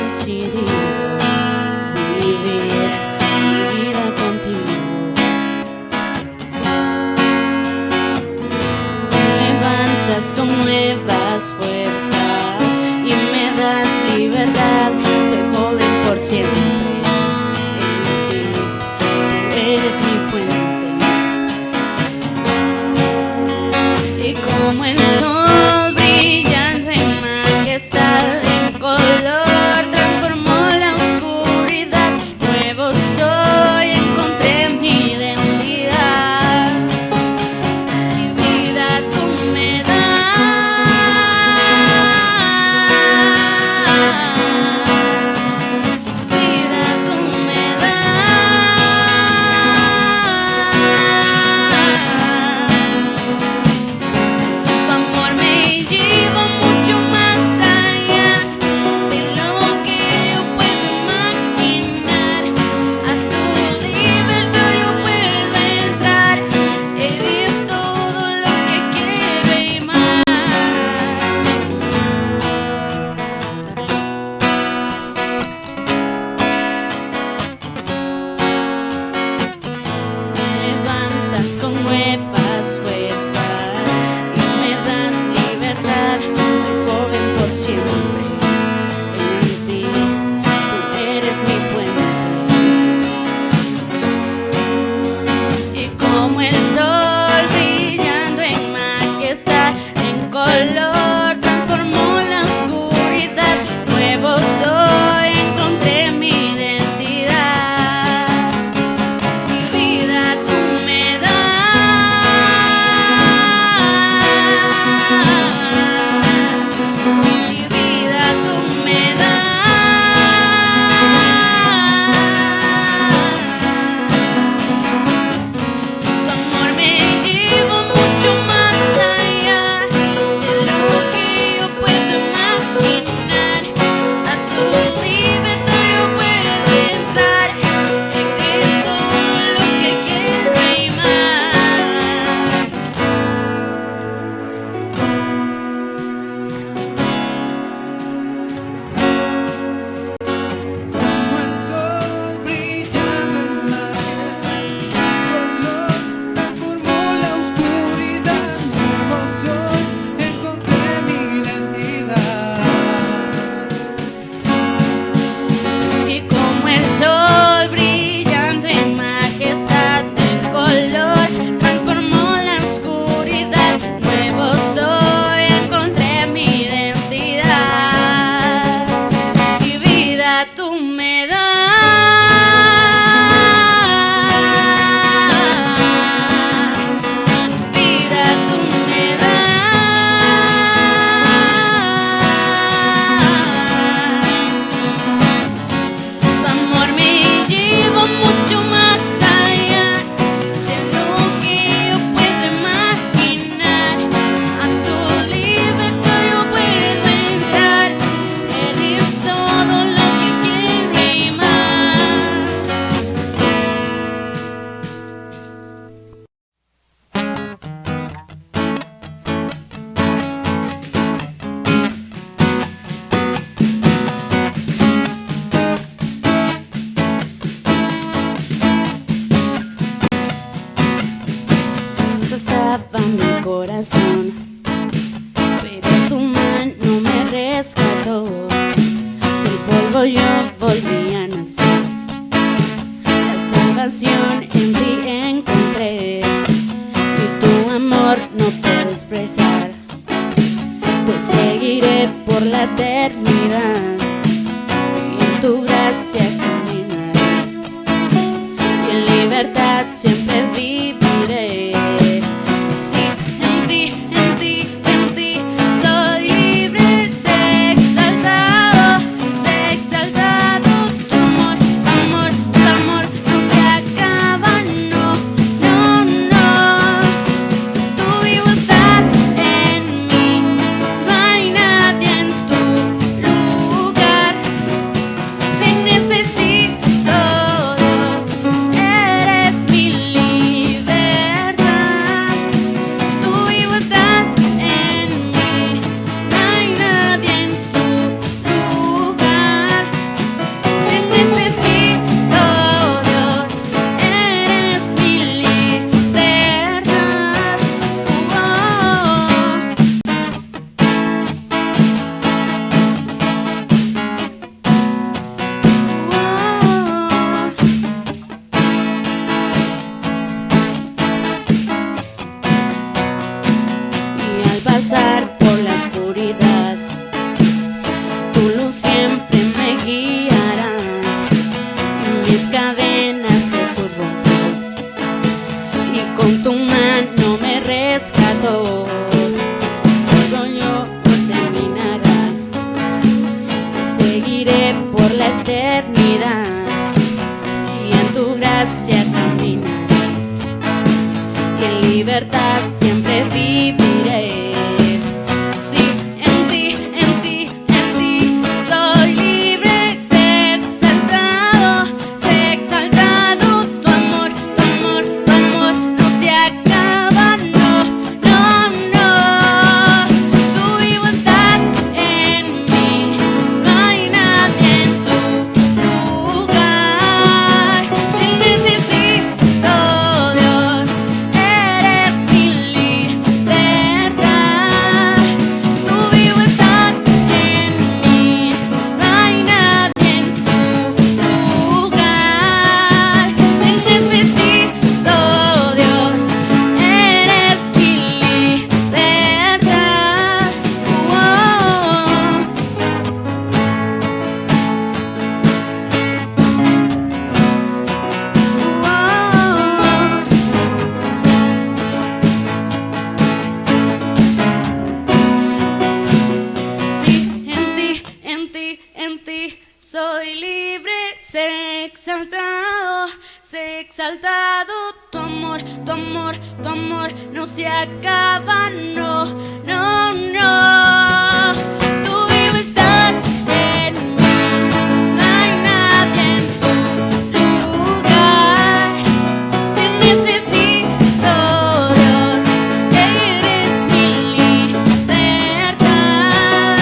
decidido vivir mi vida contigo. Me levantas con nuevas fuerzas y me das libertad. Soy joven por siempre. En ti, tú eres mi fuente. Y como el sol brillando en majestad, en color transformó la oscuridad. Nuevo soy, encontré mi identidad. Mi vida tú me das. Vida tú me das. Tu amor me lleva mucho más allá de lo que yo puedo imaginar. A tu libertad yo puedo entrar. Eres todo lo que quiero y más. Me levantas con nuevas fuerzas y me das libertad. Soy joven por siempre. En ti, tú eres mi fuente. Y como el sol brillando en majestad, en color transformó la oscuridad. Nuevo soy, encontré mi identidad. Mi vida tú me das. Mi vida tú me das. Tu amor me lleva mucho más allá de lo que yo puedo imaginar. A tu libertad yo puedo entrar. Eres todo lo que quiero y más. Como el sol brillando en majestad, color transformó la oscuridad. Nuevo soy, encontré mi identidad. Y como el sol brillando en majestad, en color transformó la oscuridad. Nuevo soy, encontré mi identidad. Mi vida tú me das. Vida tú me das. Tu amor me lleva mucho más allá de lo que yo puedo imaginar. A tu libertad yo puedo entrar. Eres todo lo que quiero y más. Tanto estaba mi corazón, pero tu mano me rescató. Del polvo yo volví a nacer. La salvación en ti encontré. Y tu amor no puedo expresar. Te seguiré por la eternidad. Y en tu gracia caminaré. Y en libertad siempre viviré. Sí, en ti soy libre. Sé exaltado tu amor no se acaba, no. Tú vivo estás en mí, no hay nadie en tu lugar. Te necesito, Dios, eres mi libertad. mis cadenas Jesús rompió y con tu mano me rescató. Orgullo terminará, seguiré por la eternidad y en tu gracia caminaré y en libertad siempre viviré. Sí, en ti soy libre, sé exaltado, tu amor no se acaba, no, tú vivo estás en mí, no hay nadie en tu lugar, te necesito Dios, eres mi libertad, tú vivo estás en mí, no hay nadie en tu lugar, te necesito Dios, eres mi libertad. Sí, en ti soy libre, sé exaltado, tu amor no se acaba, no, tú vivo estás en mí, no hay nadie en tu lugar, te necesito Dios, eres mi libertad,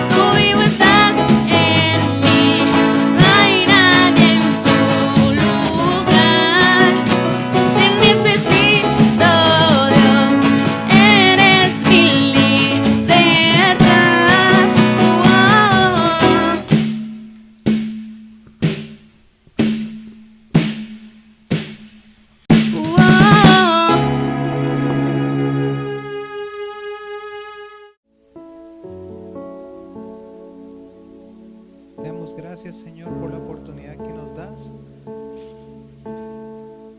tú vivo estás en mí, no hay nadie en tu lugar, te necesito Dios, eres mi libertad. Demos gracias, Señor, por la oportunidad que nos das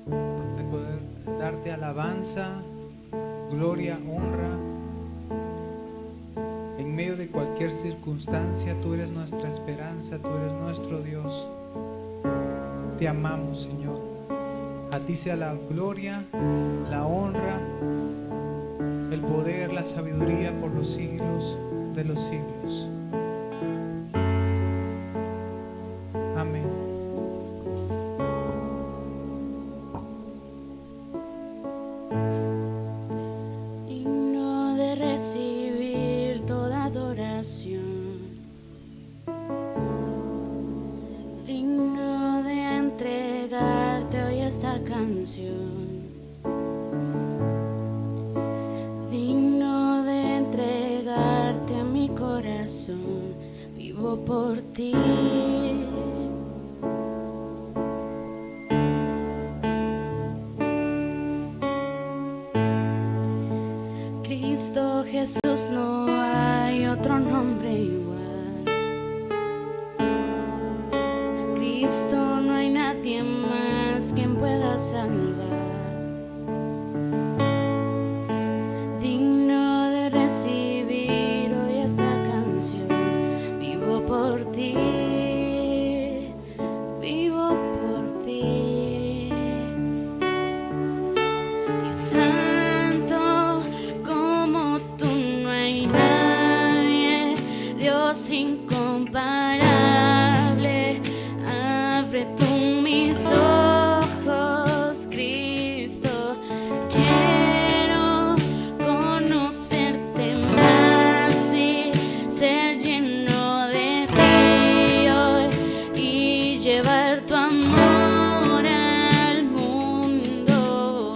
de poder darte alabanza, gloria, honra. En medio de cualquier circunstancia, tú eres nuestra esperanza, tú eres nuestro Dios. Te amamos, Señor. A ti sea la gloria, la honra, el poder, la sabiduría por los siglos de los siglos. Amén. Digno de recibir toda adoración, digno de entregarte hoy esta canción, digno de entregarte a mi corazón, vivo por ti. Cristo Jesús, no hay otro nombre igual. Cristo, no hay nadie más quien pueda salvar. Digno de recibir hoy esta canción, vivo por ti, vivo por ti. Y santo como tú no hay nadie, Dios incomparable, abre tú mis ojos, Cristo, quiero conocerte más y ser lleno de ti hoy y llevar tu amor al mundo.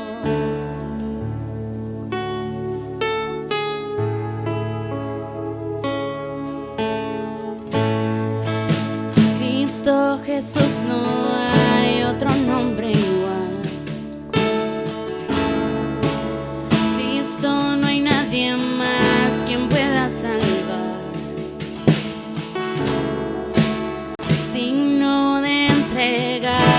Cristo Jesús, no hay otro nombre igual. Cristo, no hay nadie más quien pueda salvar. Digno de entregar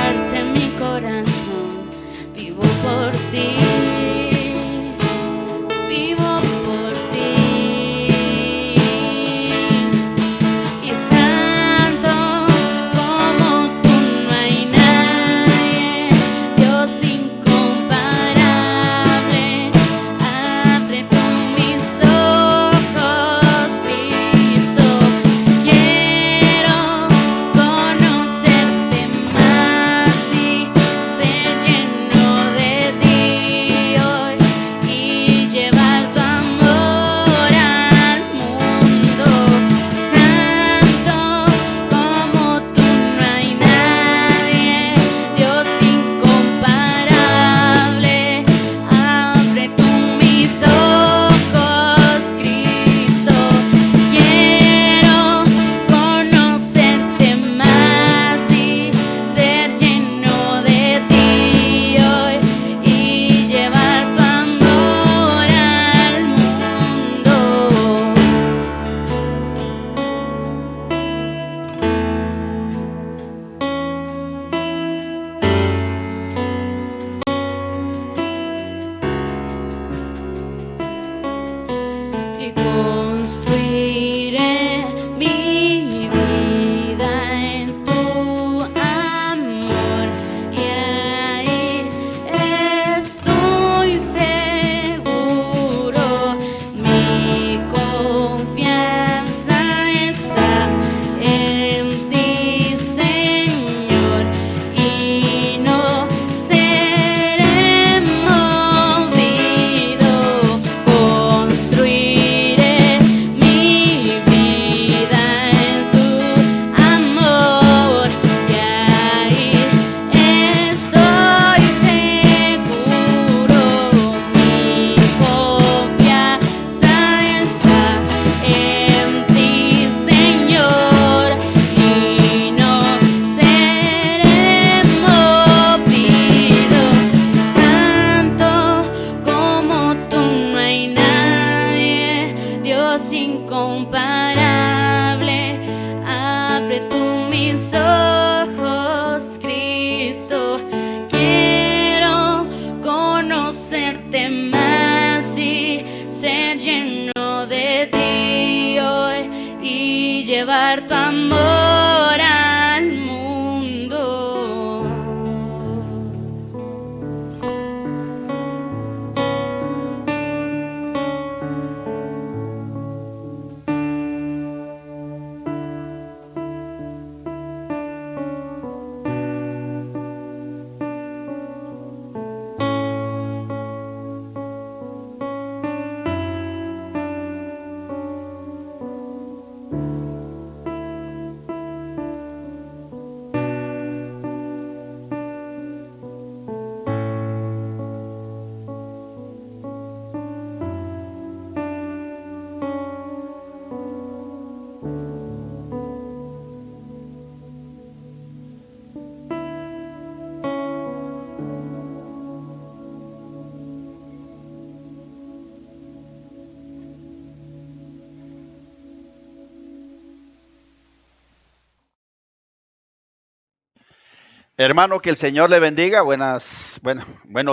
Hermano, que el Señor le bendiga. Buenos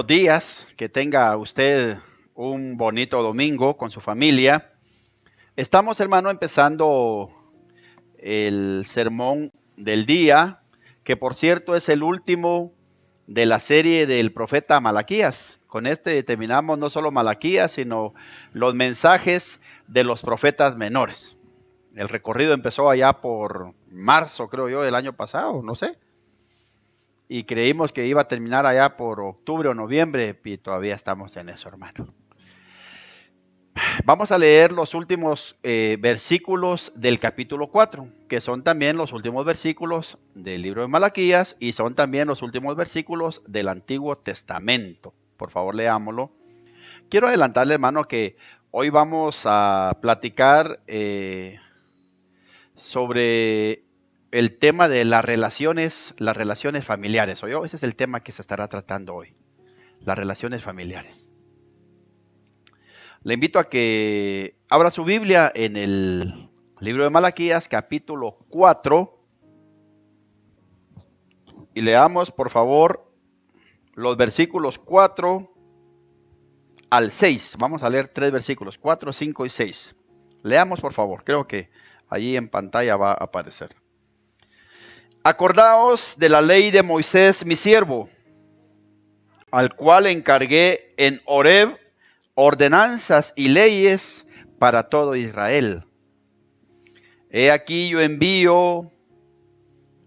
días. Que tenga usted un bonito domingo con su familia. Estamos, hermano, empezando el sermón del día, que por cierto es el último de la serie del profeta Malaquías. Con este terminamos no solo Malaquías, sino los mensajes de los profetas menores. El recorrido empezó allá por marzo, creo yo, del año pasado, no sé. Y creímos que iba a terminar allá por octubre o noviembre y todavía estamos en eso, hermano. Vamos a leer los últimos versículos del capítulo 4, que son también los últimos versículos del libro de Malaquías y son también los últimos versículos del Antiguo Testamento. Por favor, leámoslo. Quiero adelantarle, hermano, que hoy vamos a platicar sobre el tema de las relaciones familiares. ¿Oyó? Ese es el tema que se estará tratando hoy, las relaciones familiares. Le invito a que abra su Biblia en el libro de Malaquías, capítulo 4, y leamos, por favor, los versículos 4 al 6. Vamos a leer 3 versículos, 4, 5 y 6. Leamos, por favor, creo que allí en pantalla va a aparecer. Acordaos de la ley de Moisés, mi siervo, al cual encargué en Horeb ordenanzas y leyes para todo Israel. He aquí yo envío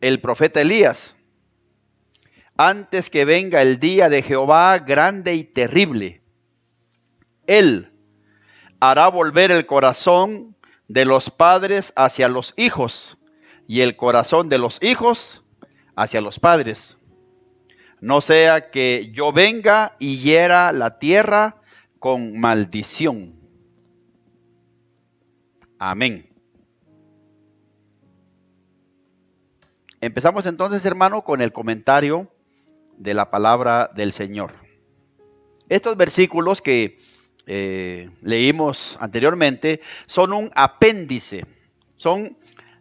el profeta Elías, antes que venga el día de Jehová grande y terrible. Él hará volver el corazón de los padres hacia los hijos, y el corazón de los hijos hacia los padres. No sea que yo venga y hiera la tierra con maldición. Amén. Empezamos entonces, hermano, con el comentario de la palabra del Señor. Estos versículos que leímos anteriormente son un apéndice, son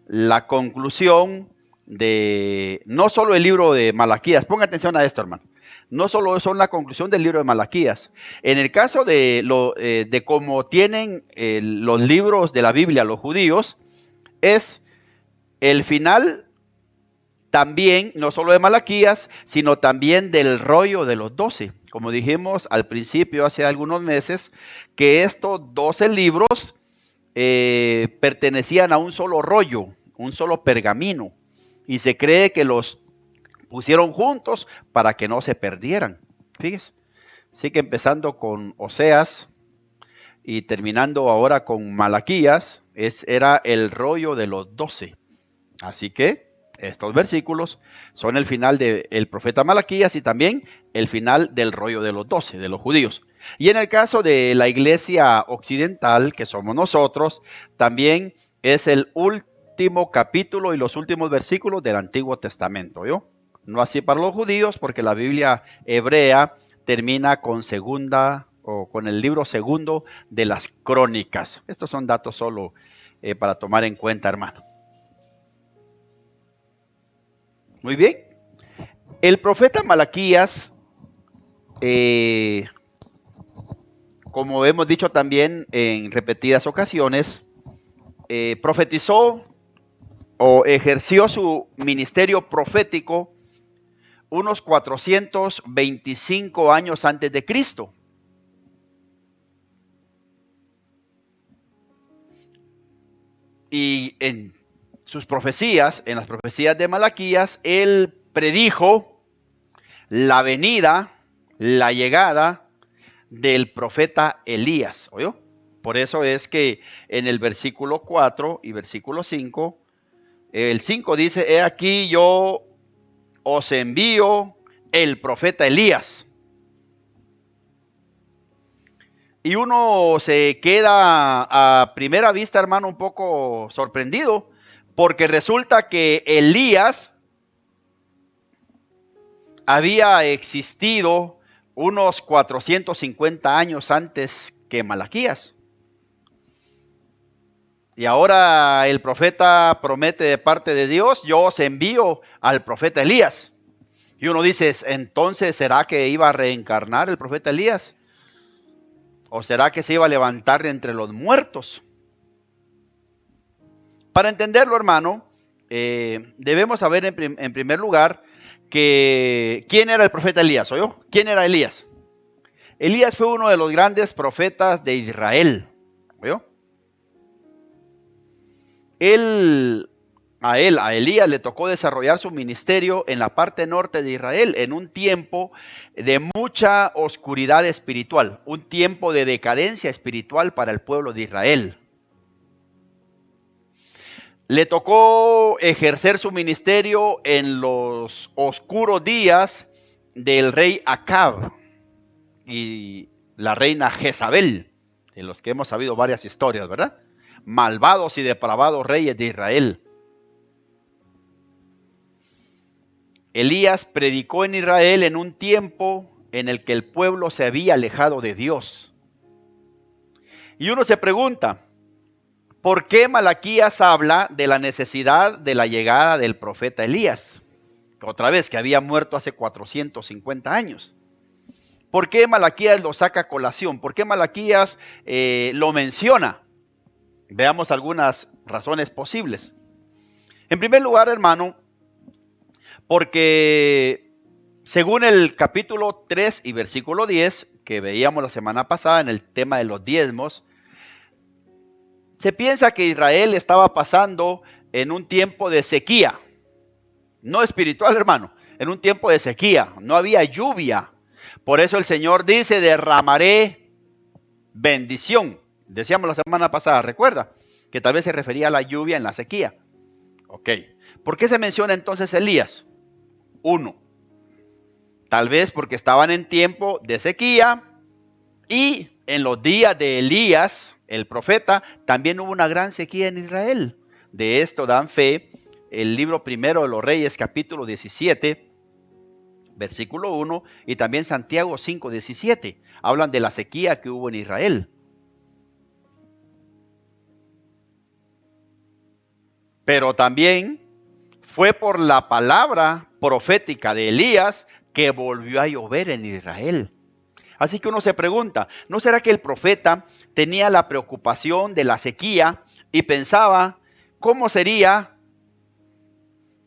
la conclusión de no solo el libro de Malaquías. Ponga atención a esto, hermano. No solo son la conclusión del libro de Malaquías. En el caso de cómo tienen los libros de la Biblia los judíos, es el final también, no solo de Malaquías, sino también del rollo de los 12. Como dijimos al principio, hace algunos meses, que estos 12 libros pertenecían a un solo rollo, un solo pergamino, y se cree que los pusieron juntos para que no se perdieran. Fíjese, así que empezando con Oseas y terminando ahora con Malaquías, era el rollo de los 12. Así que estos versículos son el final del profeta Malaquías y también el final del rollo de los 12, de los judíos. Y en el caso de la iglesia occidental, que somos nosotros, también es el último capítulo y los últimos versículos del Antiguo Testamento, ¿yo? No así para los judíos, porque la Biblia hebrea termina con con el libro segundo de las Crónicas. Estos son datos solo para tomar en cuenta, hermano. Muy bien. El profeta Malaquías, como hemos dicho también en repetidas ocasiones, profetizó o ejerció su ministerio profético unos 425 años antes de Cristo. Y en sus profecías, en las profecías de Malaquías, él predijo la venida, la llegada del profeta Elías. ¿Oyó? Por eso es que en el versículo 4 y versículo 5, el 5 dice, he aquí yo os envío el profeta Elías. Y uno se queda a primera vista, hermano, un poco sorprendido, porque resulta que Elías había existido unos 450 años antes que Malaquías. Y ahora el profeta promete de parte de Dios, yo os envío al profeta Elías. Y uno dice, entonces, ¿será que iba a reencarnar el profeta Elías? ¿O será que se iba a levantar de entre los muertos? Para entenderlo, hermano, debemos saber en primer lugar que ¿quién era el profeta Elías? ¿Oyó? ¿Quién era Elías? Elías fue uno de los grandes profetas de Israel. ¿Oyó? A Elías le tocó desarrollar su ministerio en la parte norte de Israel, en un tiempo de mucha oscuridad espiritual, un tiempo de decadencia espiritual para el pueblo de Israel. Le tocó ejercer su ministerio en los oscuros días del rey Acab y la reina Jezabel, de los que hemos sabido varias historias, ¿verdad? Malvados y depravados reyes de Israel. Elías predicó en Israel en un tiempo en el que el pueblo se había alejado de Dios. Y uno se pregunta, ¿por qué Malaquías habla de la necesidad de la llegada del profeta Elías? Otra vez, que había muerto hace 450 años. ¿Por qué Malaquías lo saca a colación? ¿Por qué Malaquías lo menciona? Veamos algunas razones posibles. En primer lugar, hermano, porque según el capítulo 3 y versículo 10, que veíamos la semana pasada en el tema de los diezmos, se piensa que Israel estaba pasando en un tiempo de sequía. No espiritual, hermano, en un tiempo de sequía. No había lluvia. Por eso el Señor dice, derramaré bendición. Decíamos la semana pasada, recuerda, que tal vez se refería a la lluvia en la sequía. Ok. ¿Por qué se menciona entonces Elías? 1. Tal vez porque estaban en tiempo de sequía y en los días de Elías, el profeta, también hubo una gran sequía en Israel. De esto dan fe el libro primero de los Reyes, capítulo 17, versículo 1, y también Santiago 5, 17. Hablan de la sequía que hubo en Israel. Pero también fue por la palabra profética de Elías que volvió a llover en Israel. Así que uno se pregunta, ¿no será que el profeta tenía la preocupación de la sequía y pensaba, ¿cómo sería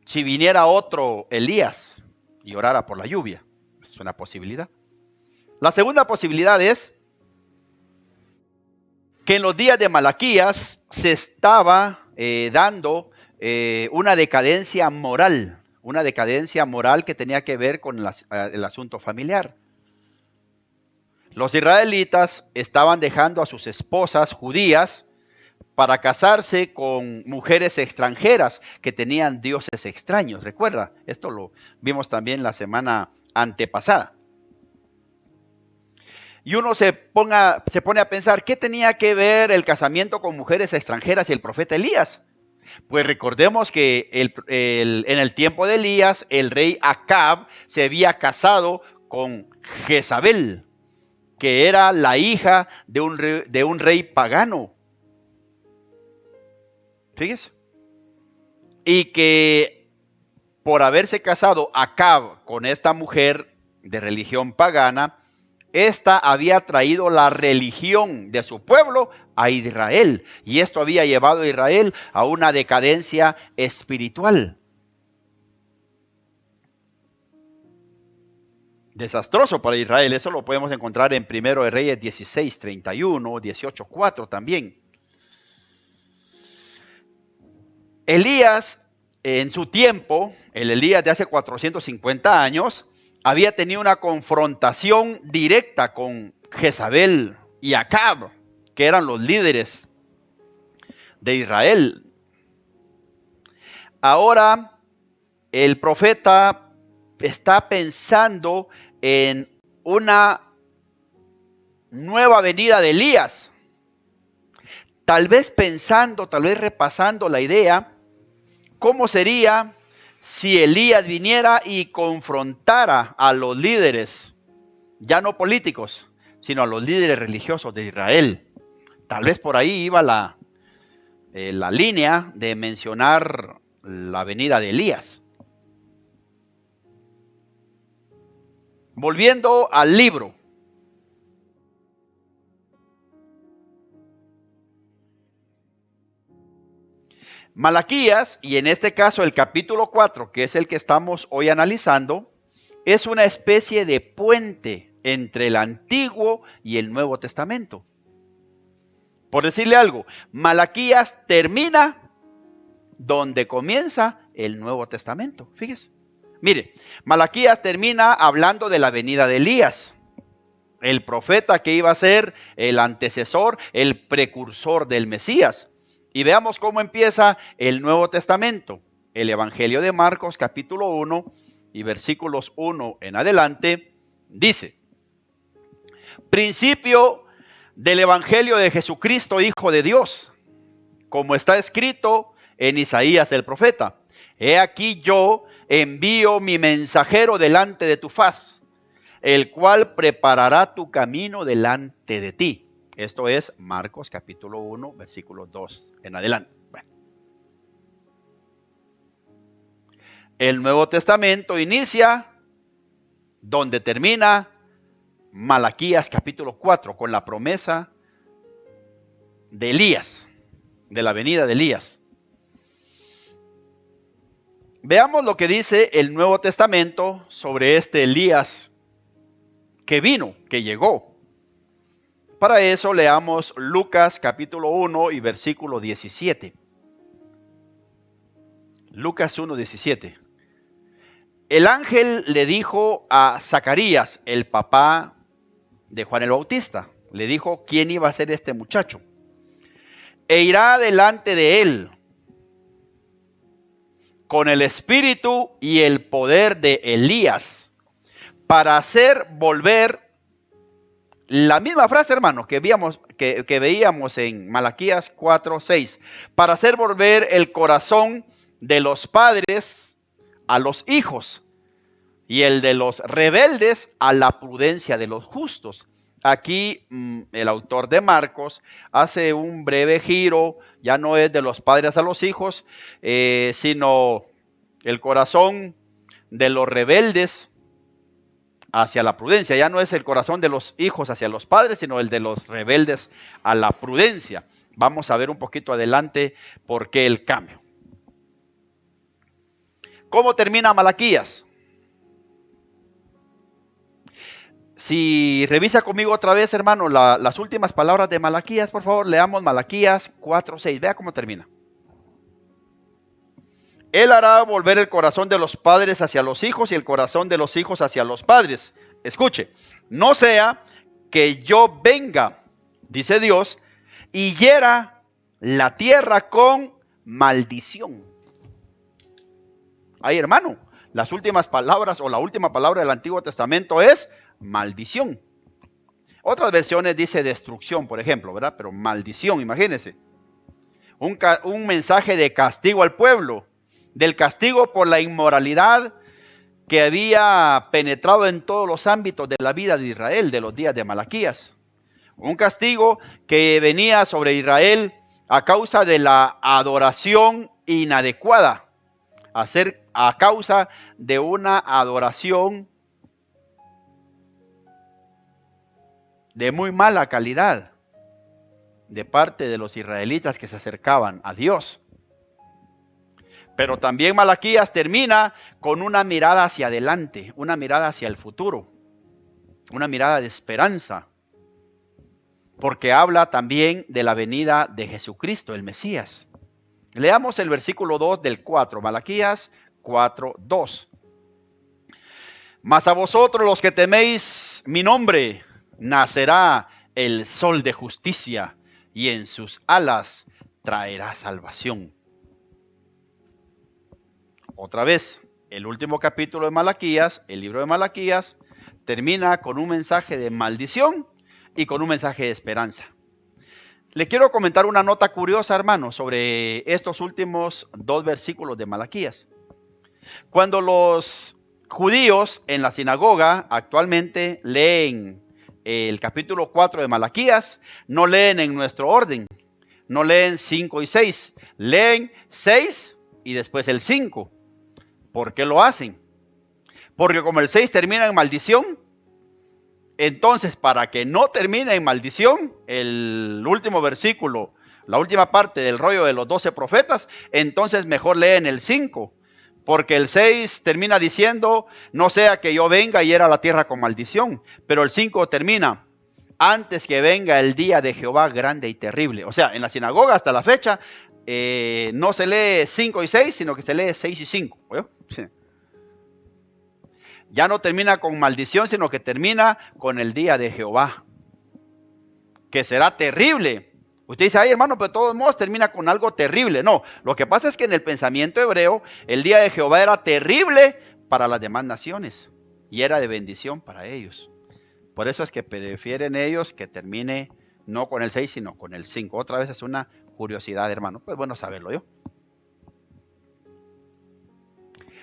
si viniera otro Elías y orara por la lluvia? Es una posibilidad. La segunda posibilidad es que en los días de Malaquías se estaba dando una decadencia moral que tenía que ver con el asunto familiar. Los israelitas estaban dejando a sus esposas judías para casarse con mujeres extranjeras que tenían dioses extraños. Recuerda, esto lo vimos también la semana antepasada. Y uno se pone a pensar, ¿qué tenía que ver el casamiento con mujeres extranjeras y el profeta Elías? Pues recordemos que en el tiempo de Elías, el rey Acab se había casado con Jezabel, que era la hija de un rey pagano. Fíjese. Y que por haberse casado Acab con esta mujer de religión pagana, esta había traído la religión de su pueblo a Israel. Y esto había llevado a Israel a una decadencia espiritual. Desastroso para Israel. Eso lo podemos encontrar en 1 de Reyes 16, 31, 18, 4 también. Elías, en su tiempo, el Elías de hace 450 años, había tenido una confrontación directa con Jezabel y Acab, que eran los líderes de Israel. Ahora, el profeta está pensando en una nueva venida de Elías. Tal vez repasando la idea, ¿cómo sería si Elías viniera y confrontara a los líderes, ya no políticos, sino a los líderes religiosos de Israel? Tal vez por ahí iba la línea de mencionar la venida de Elías. Volviendo al libro. Malaquías, y en este caso el capítulo 4, que es el que estamos hoy analizando, es una especie de puente entre el Antiguo y el Nuevo Testamento. Por decirle algo, Malaquías termina donde comienza el Nuevo Testamento. Fíjese. Mire, Malaquías termina hablando de la venida de Elías, el profeta que iba a ser el antecesor, el precursor del Mesías. Y veamos cómo empieza el Nuevo Testamento. El Evangelio de Marcos, capítulo 1 y versículos 1 en adelante, dice: principio del Evangelio de Jesucristo, Hijo de Dios, como está escrito en Isaías el profeta: he aquí yo envío mi mensajero delante de tu faz, el cual preparará tu camino delante de ti. Esto es Marcos capítulo 1, versículo 2 en adelante. Bueno. El Nuevo Testamento inicia donde termina Malaquías capítulo 4, con la promesa de Elías, de la venida de Elías. Veamos lo que dice el Nuevo Testamento sobre este Elías que vino, que llegó. Para eso leamos Lucas capítulo 1 y versículo 17. Lucas 1, 17. El ángel le dijo a Zacarías, el papá de Juan el Bautista, le dijo quién iba a ser este muchacho. E irá delante de él con el espíritu y el poder de Elías, para hacer volver, la misma frase, hermano, que veíamos en Malaquías 4:6, para hacer volver el corazón de los padres a los hijos y el de los rebeldes a la prudencia de los justos. Aquí el autor de Marcos hace un breve giro, ya no es de los padres a los hijos, sino el corazón de los rebeldes hacia la prudencia. Ya no es el corazón de los hijos hacia los padres, sino el de los rebeldes a la prudencia. Vamos a ver un poquito adelante por qué el cambio. ¿Cómo termina Malaquías? Si revisa conmigo otra vez, hermano, las últimas palabras de Malaquías, por favor, leamos Malaquías 4:6. Vea cómo termina. Él hará volver el corazón de los padres hacia los hijos y el corazón de los hijos hacia los padres. Escuche, no sea que yo venga, dice Dios, y hiera la tierra con maldición. Ahí, hermano, las últimas palabras o la última palabra del Antiguo Testamento es maldición. Otras versiones dice destrucción, por ejemplo, ¿verdad? Pero maldición, imagínense. Un mensaje de castigo al pueblo, del castigo por la inmoralidad que había penetrado en todos los ámbitos de la vida de Israel de los días de Malaquías. Un castigo que venía sobre Israel a causa de la adoración inadecuada, a causa de una adoración de muy mala calidad de parte de los israelitas que se acercaban a Dios. Pero también Malaquías termina con una mirada hacia adelante, una mirada hacia el futuro, una mirada de esperanza, porque habla también de la venida de Jesucristo, el Mesías. Leamos el versículo 2 del 4, Malaquías 4:2. Mas a vosotros los que teméis mi nombre, nacerá el sol de justicia, y en sus alas traerá salvación. Otra vez, el último capítulo de Malaquías, el libro de Malaquías, termina con un mensaje de maldición y con un mensaje de esperanza. Le quiero comentar una nota curiosa, hermano, sobre estos últimos dos versículos de Malaquías. Cuando los judíos en la sinagoga actualmente leen el capítulo 4 de Malaquías, no leen en nuestro orden, no leen 5 y 6, leen 6 y después el 5. ¿Por qué lo hacen? Porque como el 6 termina en maldición, Entonces, para que no termine en maldición, el último versículo, la última parte del rollo de los 12 profetas, entonces mejor leen el 5, porque el 6 termina diciendo, no sea que yo venga y hiera la tierra con maldición, pero el 5 termina, antes que venga el día de Jehová grande y terrible. O sea, en la sinagoga hasta la fecha, no se lee 5 y 6, sino que se lee 6 y 5. Sí. Ya no termina con maldición, sino que termina con el día de Jehová, que será terrible. Usted dice, ay hermano, pero de todos modos termina con algo terrible. No, lo que pasa es que en el pensamiento hebreo, el día de Jehová era terrible para las demás naciones y era de bendición para ellos. Por eso es que prefieren ellos que termine no con el 6, sino con el 5. Otra vez es una curiosidad, hermano. Pues bueno saberlo yo.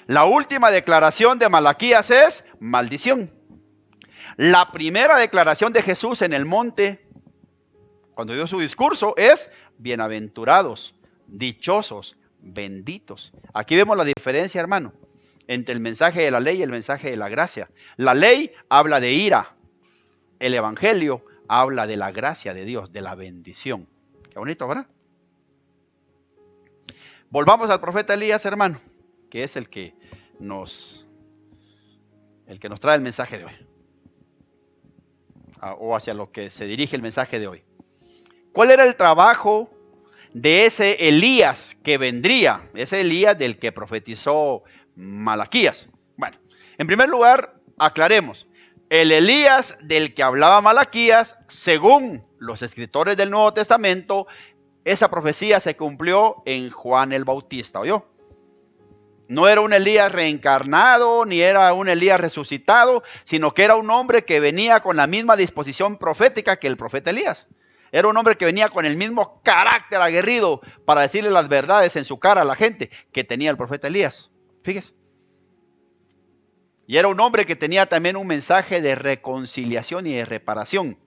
La última declaración de Malaquías es maldición. La primera declaración de Jesús en el monte, cuando dio su discurso, es bienaventurados, dichosos, benditos. Aquí vemos la diferencia, hermano, entre el mensaje de la ley y el mensaje de la gracia. La ley habla de ira. El evangelio habla de la gracia de Dios, de la bendición. Qué bonito, ¿verdad? Volvamos al profeta Elías, hermano, que es el que nos trae el mensaje de hoy, o hacia lo que se dirige el mensaje de hoy. ¿Cuál era el trabajo de ese Elías que vendría? Ese Elías del que profetizó Malaquías. Bueno, en primer lugar, aclaremos. El Elías del que hablaba Malaquías, según los escritores del Nuevo Testamento, esa profecía se cumplió en Juan el Bautista, ¿oyó? No era un Elías reencarnado, ni era un Elías resucitado, sino que era un hombre que venía con la misma disposición profética que el profeta Elías. Era un hombre que venía con el mismo carácter aguerrido para decirle las verdades en su cara a la gente que tenía el profeta Elías. Fíjese. Y era un hombre que tenía también un mensaje de reconciliación y de reparación.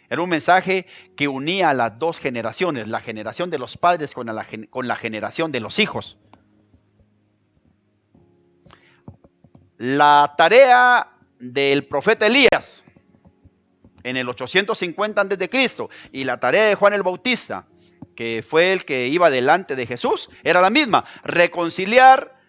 Era un mensaje que unía a las dos generaciones, la generación de los padres con la generación de los hijos. La tarea del profeta Elías en el 850 a.C. y la tarea de Juan el Bautista, que fue el que iba delante de Jesús, era la misma: reconciliar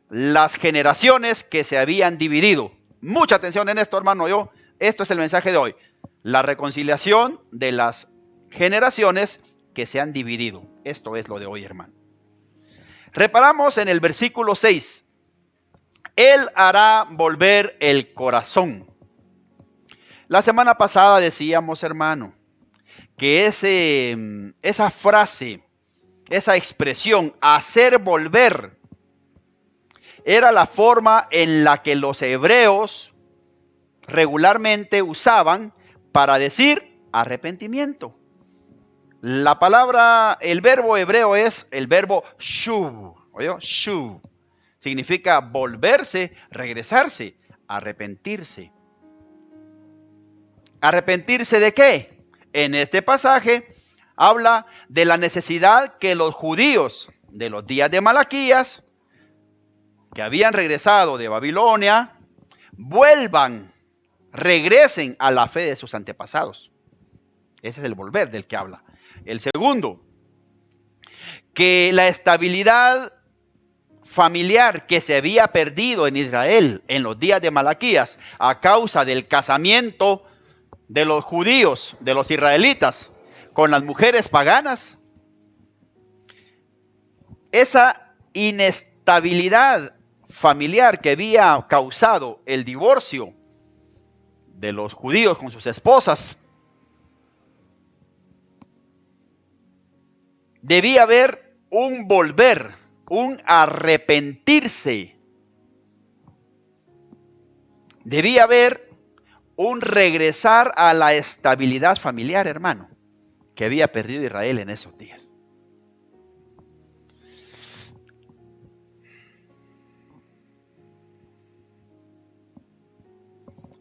las generaciones que se habían dividido. Mucha atención en esto, hermano. Esto es el mensaje de hoy: la reconciliación de las generaciones que se han dividido. Esto es lo de hoy, hermano. Reparamos en el versículo 6. Él hará volver el corazón. La semana pasada decíamos, hermano, que esa frase, esa expresión, hacer volver, era la forma en la que los hebreos regularmente usaban para decir arrepentimiento. La palabra, el verbo hebreo es el verbo shuv. ¿Oyó? Shuv. Significa volverse, regresarse, arrepentirse. ¿Arrepentirse de qué? En este pasaje habla de la necesidad que los judíos de los días de Malaquías, que habían regresado de Babilonia, regresen a la fe de sus antepasados. Ese es el volver del que habla. El segundo, que la estabilidad familiar que se había perdido en Israel en los días de Malaquías a causa del casamiento de los judíos, de los israelitas, con las mujeres paganas, esa inestabilidad familiar que había causado el divorcio de los judíos con sus esposas, debía haber un volver, un arrepentirse. Debía haber un regresar a la estabilidad familiar, hermano, que había perdido Israel en esos días.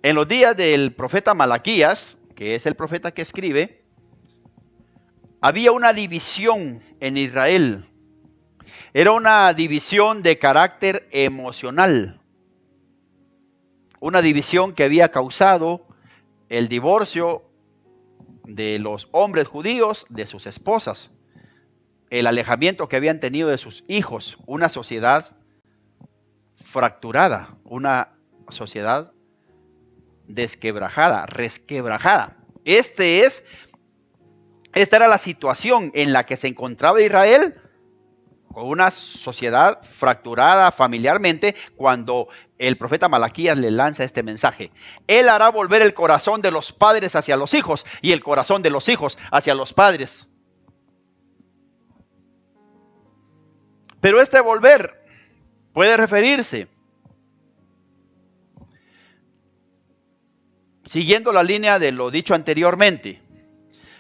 En los días del profeta Malaquías, que es el profeta que escribe, había una división en Israel. Era una división de carácter emocional. Una división que había causado el divorcio de los hombres judíos de sus esposas, el alejamiento que habían tenido de sus hijos, una sociedad fracturada, una sociedad desquebrajada, resquebrajada. Esta era la situación en la que se encontraba Israel, con una sociedad fracturada familiarmente, cuando el profeta Malaquías le lanza este mensaje. Él hará volver el corazón de los padres hacia los hijos y el corazón de los hijos hacia los padres. Pero este volver puede referirse, siguiendo la línea de lo dicho anteriormente,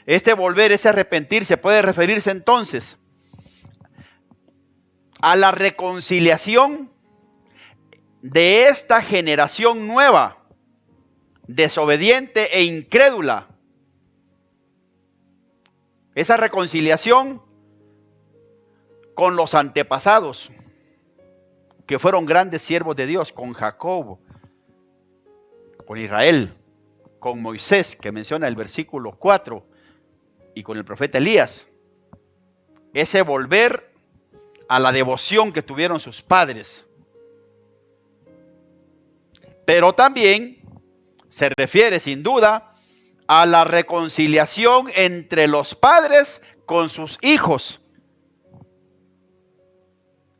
este volver, ese arrepentirse, puede referirse entonces a la reconciliación de esta generación nueva, desobediente e incrédula. Esa reconciliación con los antepasados, que fueron grandes siervos de Dios, con Jacob, con Israel, con Moisés, que menciona el versículo 4, y con el profeta Elías. Ese volver a la devoción que tuvieron sus padres. Pero también se refiere sin duda a la reconciliación entre los padres con sus hijos,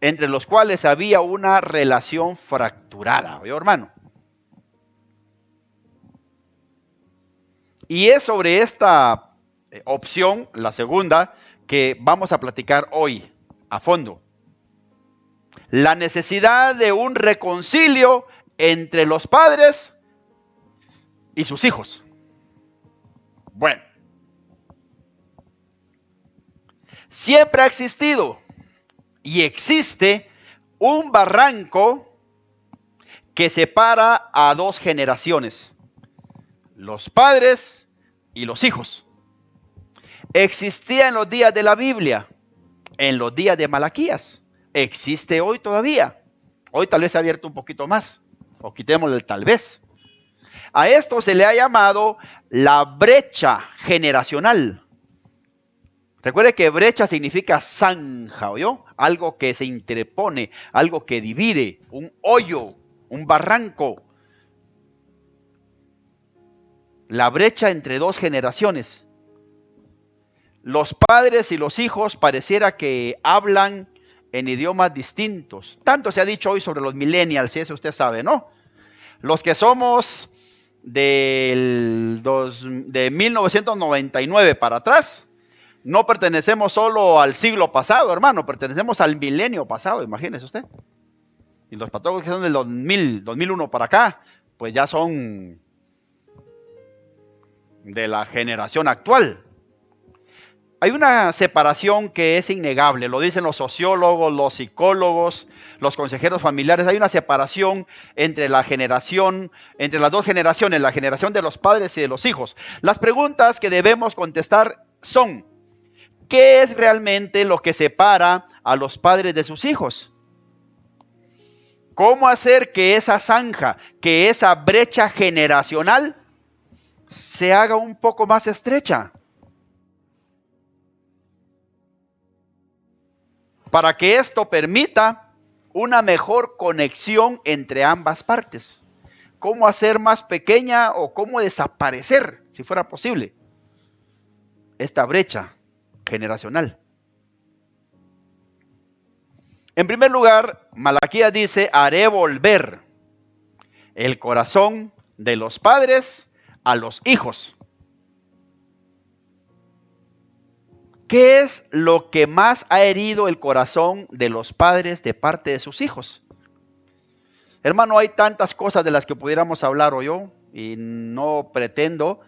entre los cuales había una relación fracturada, ¿oyó, hermano? Y es sobre esta opción, la segunda, que vamos a platicar hoy a fondo. La necesidad de un reconcilio entre los padres y sus hijos. Bueno, siempre ha existido y existe un barranco que separa a dos generaciones, los padres y los hijos. Existía en los días de la Biblia, en los días de Malaquías, existe hoy todavía. Hoy tal vez se ha abierto un poquito más, o quitémosle el tal vez. A esto se le ha llamado la brecha generacional. Recuerde que brecha significa zanja, ¿oyó? Algo que se interpone, algo que divide, un hoyo, un barranco. La brecha entre dos generaciones. Los padres y los hijos pareciera que hablan en idiomas distintos. Tanto se ha dicho hoy sobre los millennials, y eso usted sabe, ¿no? Los que somos de 1999 para atrás, no pertenecemos solo al siglo pasado, hermano, pertenecemos al milenio pasado, imagínese usted. Y los patólogos que son del 2001 para acá, pues ya son de la generación actual. Hay una separación que es innegable, lo dicen los sociólogos, los psicólogos, los consejeros familiares. Hay una separación entre la generación, entre las dos generaciones, la generación de los padres y de los hijos. Las preguntas que debemos contestar son: ¿qué es realmente lo que separa a los padres de sus hijos? ¿Cómo hacer que esa zanja, que esa brecha generacional se haga un poco más estrecha? Para que esto permita una mejor conexión entre ambas partes. ¿Cómo hacer más pequeña o cómo desaparecer, si fuera posible, esta brecha generacional? En primer lugar, Malaquías dice: haré volver el corazón de los padres a los hijos. ¿Qué es lo que más ha herido el corazón de los padres de parte de sus hijos? Hermano, hay tantas cosas de las que pudiéramos hablar hoy, y no pretendo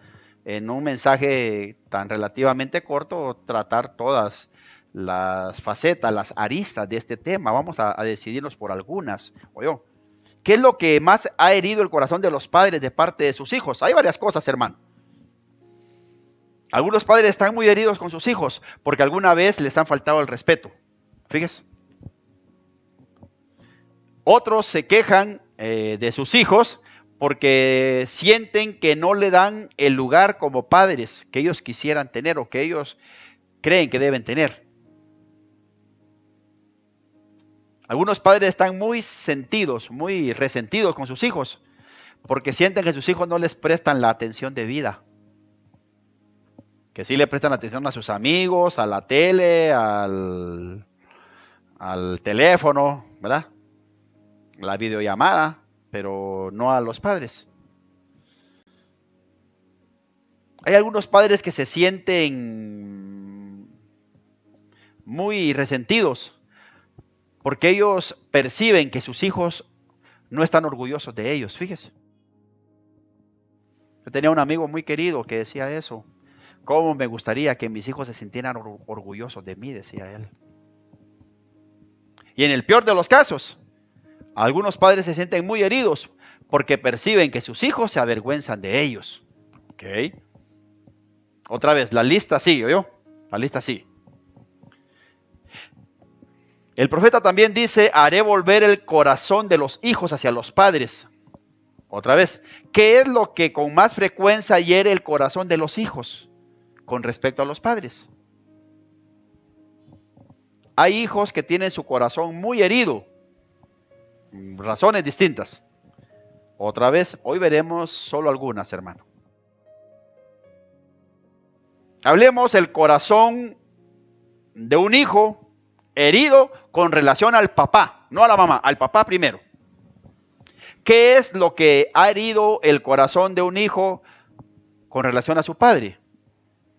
en un mensaje tan relativamente corto tratar todas las facetas, las aristas de este tema. Vamos a decidirnos por algunas. ¿Qué es lo que más ha herido el corazón de los padres de parte de sus hijos? Hay varias cosas, hermano. Algunos padres están muy heridos con sus hijos porque alguna vez les han faltado el respeto. Fíjese. Otros se quejan de sus hijos porque sienten que no le dan el lugar como padres que ellos quisieran tener o que ellos creen que deben tener. Algunos padres están muy sentidos, muy resentidos con sus hijos, porque sienten que sus hijos no les prestan la atención debida. Que sí le prestan atención a sus amigos, a la tele, al teléfono, ¿verdad? La videollamada, pero no a los padres. Hay algunos padres que se sienten muy resentidos porque ellos perciben que sus hijos no están orgullosos de ellos, fíjese. Yo tenía un amigo muy querido que decía eso. ¿Cómo me gustaría que mis hijos se sintieran orgullosos de mí?, decía él. Y en el peor de los casos, algunos padres se sienten muy heridos porque perciben que sus hijos se avergüenzan de ellos. ¿Ok? Otra vez, la lista sigue, ¿oyó? La lista sigue. El profeta también dice, haré volver el corazón de los hijos hacia los padres. Otra vez, ¿qué es lo que con más frecuencia hiere el corazón de los hijos con respecto a los padres? Hay hijos que tienen su corazón muy herido, razones distintas. Otra vez, hoy veremos solo algunas, hermano. Hablemos del corazón de un hijo herido con relación al papá, no a la mamá, al papá primero. ¿Qué es lo que ha herido el corazón de un hijo con relación a su padre?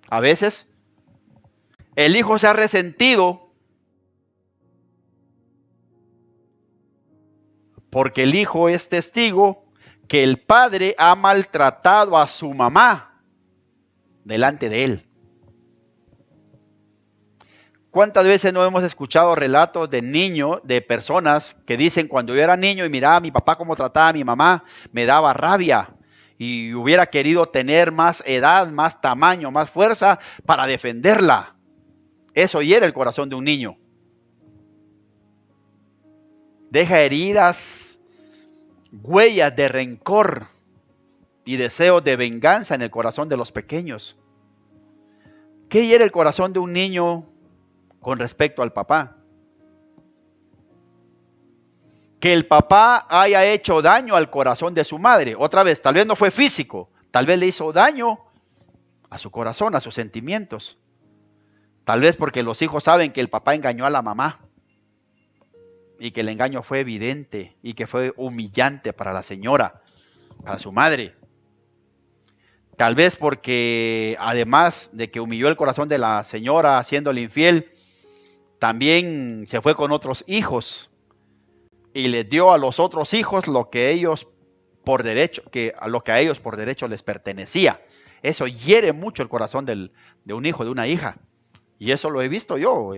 A veces, el hijo se ha resentido porque el hijo es testigo que el padre ha maltratado a su mamá delante de él. ¿Cuántas veces no hemos escuchado relatos de niños, de personas que dicen, cuando yo era niño y miraba a mi papá cómo trataba a mi mamá, me daba rabia y hubiera querido tener más edad, más tamaño, más fuerza para defenderla? Eso hiere el corazón de un niño. Deja heridas, huellas de rencor y deseos de venganza en el corazón de los pequeños. ¿Qué hiere el corazón de un niño con respecto al papá? Que el papá haya hecho daño al corazón de su madre. Otra vez, tal vez no fue físico, tal vez le hizo daño a su corazón, a sus sentimientos. Tal vez porque los hijos saben que el papá engañó a la mamá y que el engaño fue evidente y que fue humillante para la señora, para su madre. Tal vez porque además de que humilló el corazón de la señora haciéndole infiel, también se fue con otros hijos y les dio a los otros hijos lo que ellos por derecho, lo que a ellos por derecho les pertenecía. Eso hiere mucho el corazón de un hijo, de una hija. Y eso lo he visto yo.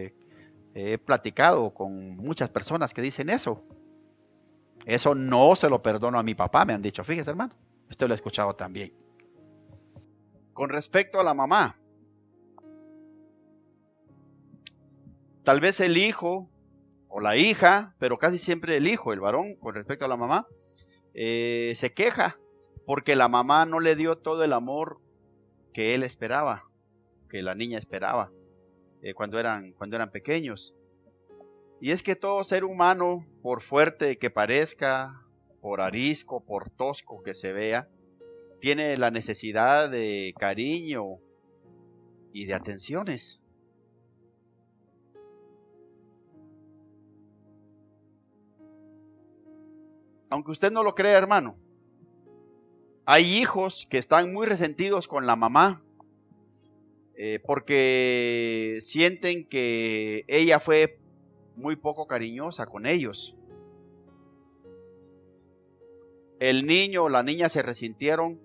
He platicado con muchas personas que dicen eso. Eso no se lo perdono a mi papá, me han dicho. Fíjese, hermano. Esto lo he escuchado también. Con respecto a la mamá, tal vez el hijo o la hija, pero casi siempre el hijo, el varón, con respecto a la mamá, se queja porque la mamá no le dio todo el amor que él esperaba, que la niña esperaba cuando eran pequeños. Y es que todo ser humano, por fuerte que parezca, por arisco, por tosco que se vea, tiene la necesidad de cariño y de atenciones. Aunque usted no lo crea, hermano, hay hijos que están muy resentidos con la mamá porque sienten que ella fue muy poco cariñosa con ellos. El niño o la niña se resintieron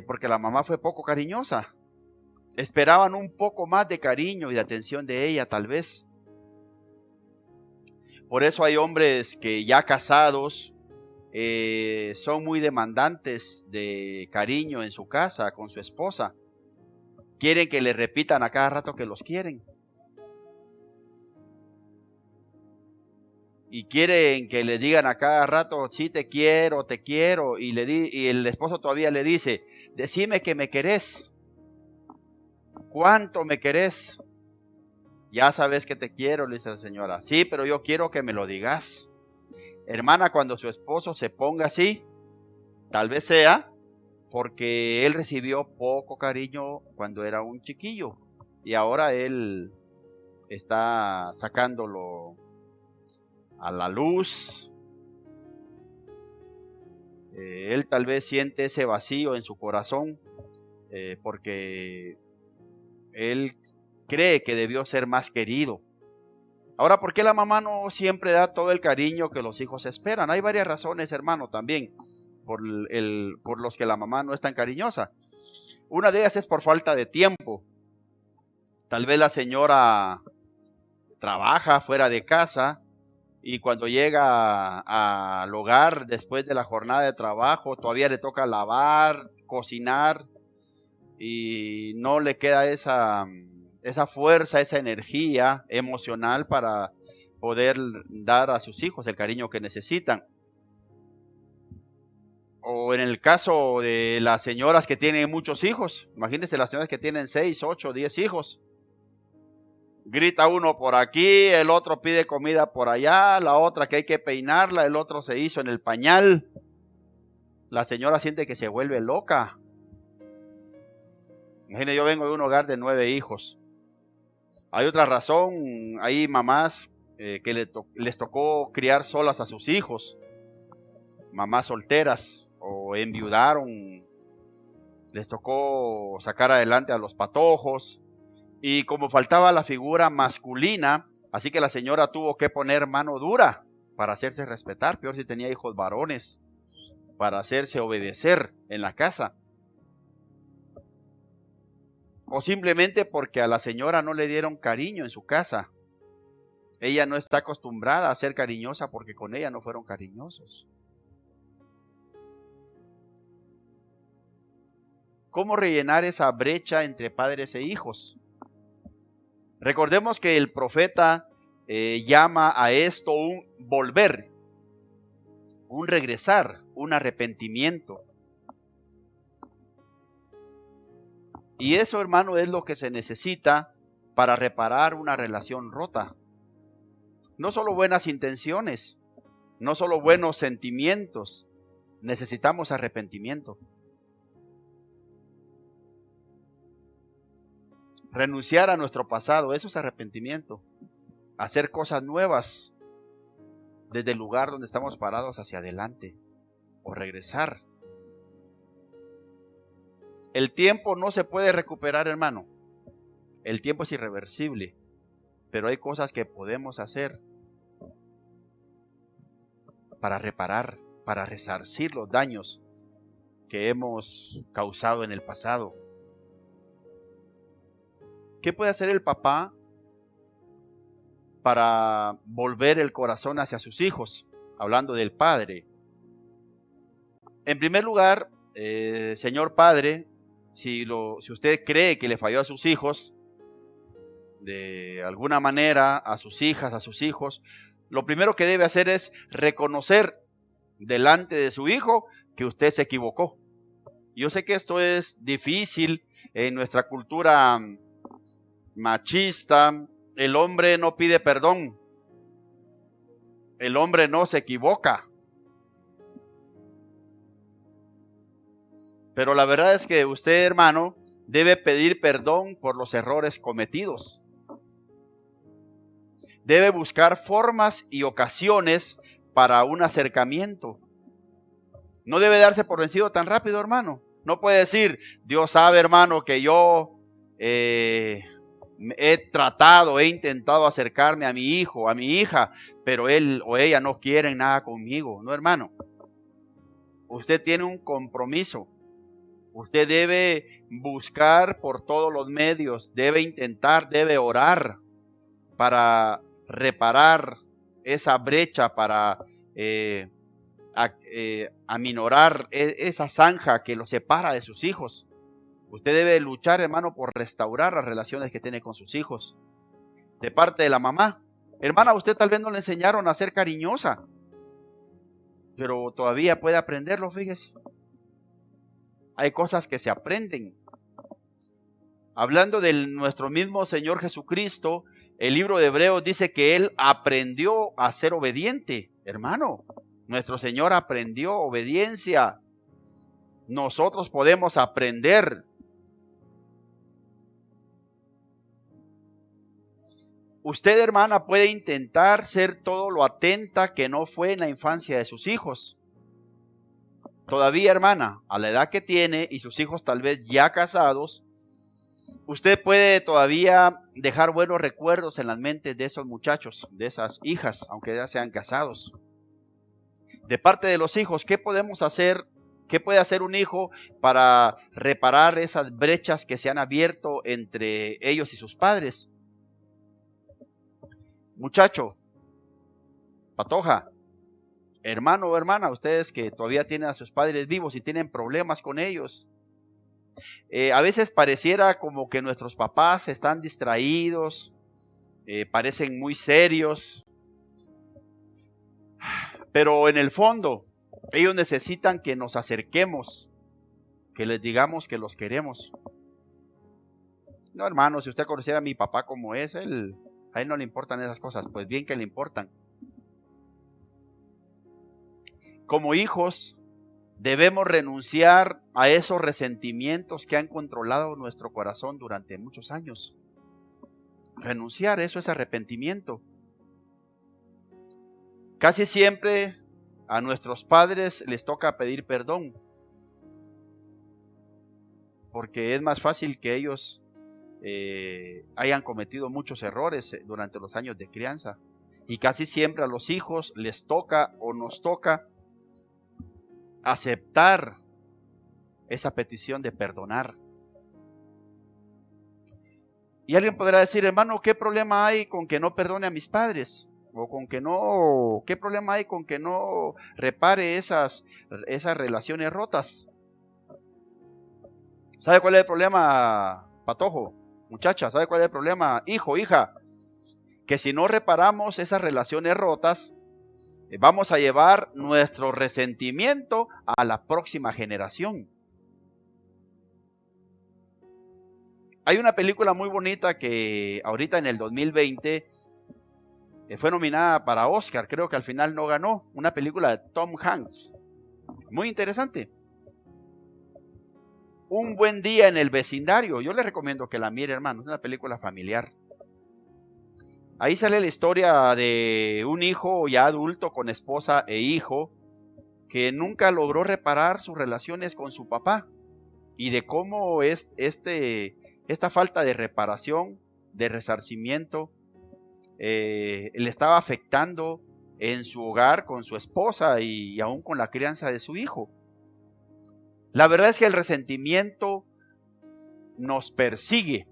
porque la mamá fue poco cariñosa. Esperaban un poco más de cariño y de atención de ella, tal vez. Por eso hay hombres que ya casados son muy demandantes de cariño en su casa con su esposa. Quieren que le repitan a cada rato que los quieren. y quieren que le digan a cada rato, sí, te quiero, y el esposo todavía le dice, decime que me querés, ¿cuánto me querés? Ya sabes que te quiero, le dice la señora. Sí, pero yo quiero que me lo digas. Hermana, cuando su esposo se ponga así, tal vez sea porque él recibió poco cariño cuando era un chiquillo y ahora él está sacándolo a la luz. Él tal vez siente ese vacío en su corazón porque él cree que debió ser más querido. Ahora, ¿por qué la mamá no siempre da todo el cariño que los hijos esperan? Hay varias razones, hermano, también por los que la mamá no es tan cariñosa. Una de ellas es por falta de tiempo. Tal vez la señora trabaja fuera de casa y cuando llega al hogar después de la jornada de trabajo, todavía le toca lavar, cocinar y no le queda esa fuerza, esa energía emocional para poder dar a sus hijos el cariño que necesitan. O en el caso de las señoras que tienen muchos hijos, imagínense las señoras que tienen 6, 8, 10 hijos. Grita uno por aquí, el otro pide comida por allá, la otra que hay que peinarla, el otro se hizo en el pañal. La señora siente que se vuelve loca. Imagínense, yo vengo de un hogar de 9 hijos. Hay otra razón, hay mamás que les tocó criar solas a sus hijos, mamás solteras o enviudaron, les tocó sacar adelante a los patojos y como faltaba la figura masculina, así que la señora tuvo que poner mano dura para hacerse respetar, peor si tenía hijos varones, para hacerse obedecer en la casa. O simplemente porque a la señora no le dieron cariño en su casa. Ella no está acostumbrada a ser cariñosa porque con ella no fueron cariñosos. ¿Cómo rellenar esa brecha entre padres e hijos? Recordemos que el profeta llama a esto un volver, un regresar, un arrepentimiento. Y eso, hermano, es lo que se necesita para reparar una relación rota. No solo buenas intenciones, no solo buenos sentimientos, necesitamos arrepentimiento. Renunciar a nuestro pasado, eso es arrepentimiento. Hacer cosas nuevas desde el lugar donde estamos parados hacia adelante o regresar. El tiempo no se puede recuperar, hermano. El tiempo es irreversible, pero hay cosas que podemos hacer para reparar, para resarcir los daños que hemos causado en el pasado. ¿Qué puede hacer el papá para volver el corazón hacia sus hijos? Hablando del padre. En primer lugar, señor padre, si usted cree que le falló a sus hijos, de alguna manera, a sus hijas, a sus hijos, lo primero que debe hacer es reconocer delante de su hijo que usted se equivocó. Yo sé que esto es difícil en nuestra cultura machista. El hombre no pide perdón. El hombre no se equivoca. Pero la verdad es que usted, hermano, debe pedir perdón por los errores cometidos. Debe buscar formas y ocasiones para un acercamiento. No debe darse por vencido tan rápido, hermano. No puede decir, Dios sabe, hermano, que yo he intentado acercarme a mi hijo, a mi hija, pero él o ella no quieren nada conmigo. No, hermano. Usted tiene un compromiso. Usted debe buscar por todos los medios, debe intentar, debe orar para reparar esa brecha, para aminorar esa zanja que lo separa de sus hijos. Usted debe luchar, hermano, por restaurar las relaciones que tiene con sus hijos. De parte de la mamá, Hermana, a usted tal vez no le enseñaron a ser cariñosa, pero todavía puede aprenderlo, fíjese. Hay cosas que se aprenden. Hablando de nuestro mismo Señor Jesucristo, el libro de Hebreos dice que Él aprendió a ser obediente. Hermano, nuestro Señor aprendió obediencia. Nosotros podemos aprender. Usted, hermana, puede intentar ser todo lo atenta que no fue en la infancia de sus hijos. Todavía, hermana, a la edad que tiene y sus hijos tal vez ya casados, usted puede todavía dejar buenos recuerdos en las mentes de esos muchachos, de esas hijas, aunque ya sean casados. De parte de los hijos, ¿qué podemos hacer? ¿Qué puede hacer un hijo para reparar esas brechas que se han abierto entre ellos y sus padres? Muchacho, patoja, hermano o hermana, ustedes que todavía tienen a sus padres vivos y tienen problemas con ellos, a veces pareciera como que nuestros papás están distraídos, parecen muy serios, pero en el fondo ellos necesitan que nos acerquemos, que les digamos que los queremos. No, hermano, si usted conociera a mi papá como es, a él no le importan esas cosas, pues bien que le importan. Como hijos, debemos renunciar a esos resentimientos que han controlado nuestro corazón durante muchos años. Renunciar, eso es arrepentimiento. Casi siempre a nuestros padres les toca pedir perdón, porque es más fácil que ellos hayan cometido muchos errores durante los años de crianza. Y casi siempre a los hijos les toca o nos toca aceptar esa petición de perdonar. Y alguien podrá decir, hermano, ¿qué problema hay con que no perdone a mis padres? O con que no, ¿qué problema hay con que no repare esas relaciones rotas? ¿Sabe cuál es el problema, patojo? Muchacha, ¿sabe cuál es el problema? Hijo, hija, que si no reparamos esas relaciones rotas, vamos a llevar nuestro resentimiento a la próxima generación. Hay una película muy bonita que ahorita en el 2020 fue nominada para Oscar, creo que al final no ganó, una película de Tom Hanks, muy interesante. Un buen día en el vecindario, yo les recomiendo que la mire, hermano, es una película familiar. Ahí sale la historia de un hijo ya adulto con esposa e hijo que nunca logró reparar sus relaciones con su papá y de cómo esta falta de reparación, de resarcimiento, le estaba afectando en su hogar con su esposa y aún con la crianza de su hijo. La verdad es que el resentimiento nos persigue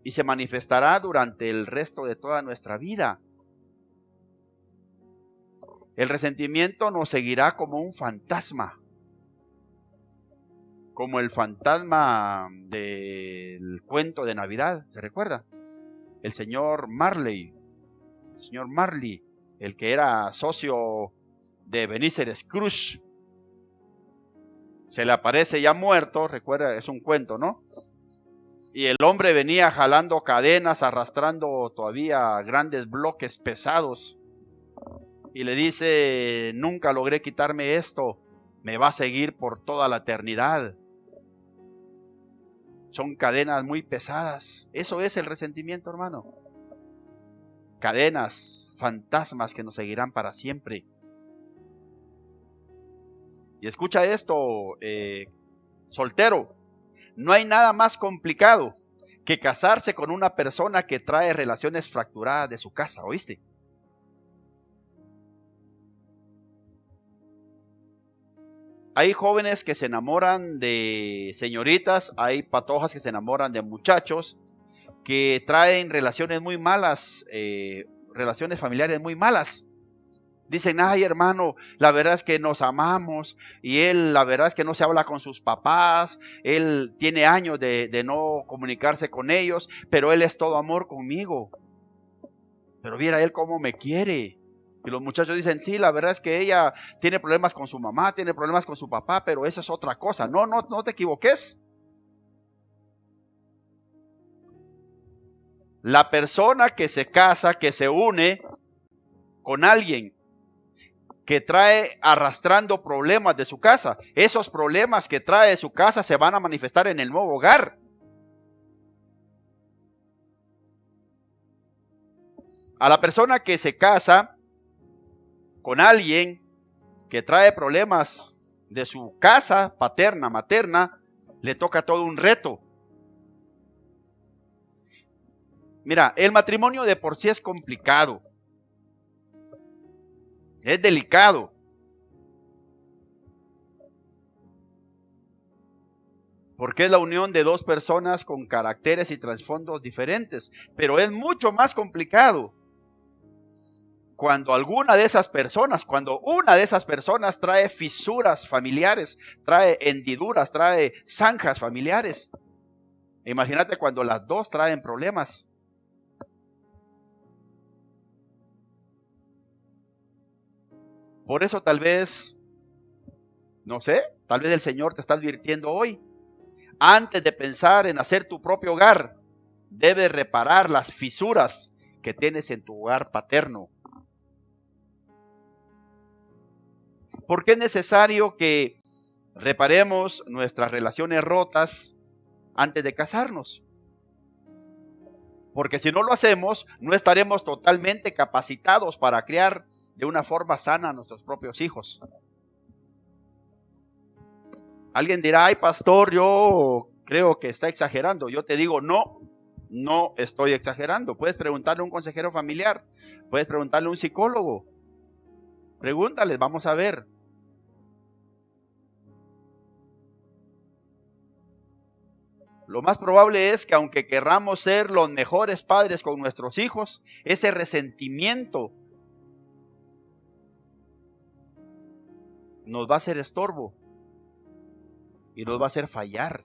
y se manifestará durante el resto de toda nuestra vida. El resentimiento nos seguirá como un fantasma, como el fantasma del cuento de Navidad, ¿se recuerda? El señor Marley, el que era socio de Ebenezer Scrooge, se le aparece ya muerto, recuerda, es un cuento, ¿no? Y el hombre venía jalando cadenas, arrastrando todavía grandes bloques pesados. Y le dice, nunca logré quitarme esto, me va a seguir por toda la eternidad. Son cadenas muy pesadas. Eso es el resentimiento, hermano. Cadenas, fantasmas que nos seguirán para siempre. Y escucha esto, soltero. No hay nada más complicado que casarse con una persona que trae relaciones fracturadas de su casa, ¿oíste? Hay jóvenes que se enamoran de señoritas, hay patojas que se enamoran de muchachos que traen relaciones muy malas, relaciones familiares muy malas. Dicen, ay hermano, la verdad es que nos amamos y él la verdad es que no se habla con sus papás, él tiene años de no comunicarse con ellos, pero él es todo amor conmigo. pero viera él cómo me quiere. Y los muchachos dicen, sí, la verdad es que ella tiene problemas con su mamá, tiene problemas con su papá, pero eso es otra cosa. No te equivoques. La persona que se casa, que se une con alguien que trae arrastrando problemas de su casa, esos problemas que trae de su casa se van a manifestar en el nuevo hogar. A la persona que se casa con alguien que trae problemas de su casa paterna, materna, le toca todo un reto. Mira, el matrimonio de por sí es complicado, es delicado. Porque es la unión de dos personas con caracteres y trasfondos diferentes, pero es mucho más complicado cuando una de esas personas trae fisuras familiares, trae hendiduras, trae zanjas familiares. Imagínate cuando las dos traen problemas. Por eso tal vez, no sé, tal vez el Señor te está advirtiendo hoy. Antes de pensar en hacer tu propio hogar, debes reparar las fisuras que tienes en tu hogar paterno. ¿Por qué es necesario que reparemos nuestras relaciones rotas antes de casarnos? Porque si no lo hacemos, no estaremos totalmente capacitados para criar de una forma sana a nuestros propios hijos. Alguien dirá, ay pastor, yo creo que está exagerando. Yo te digo, no estoy exagerando. Puedes preguntarle a un consejero familiar, puedes preguntarle a un psicólogo. Pregúntales, vamos a ver. Lo más probable es que aunque querramos ser los mejores padres con nuestros hijos, ese resentimiento nos va a hacer estorbo y nos va a hacer fallar.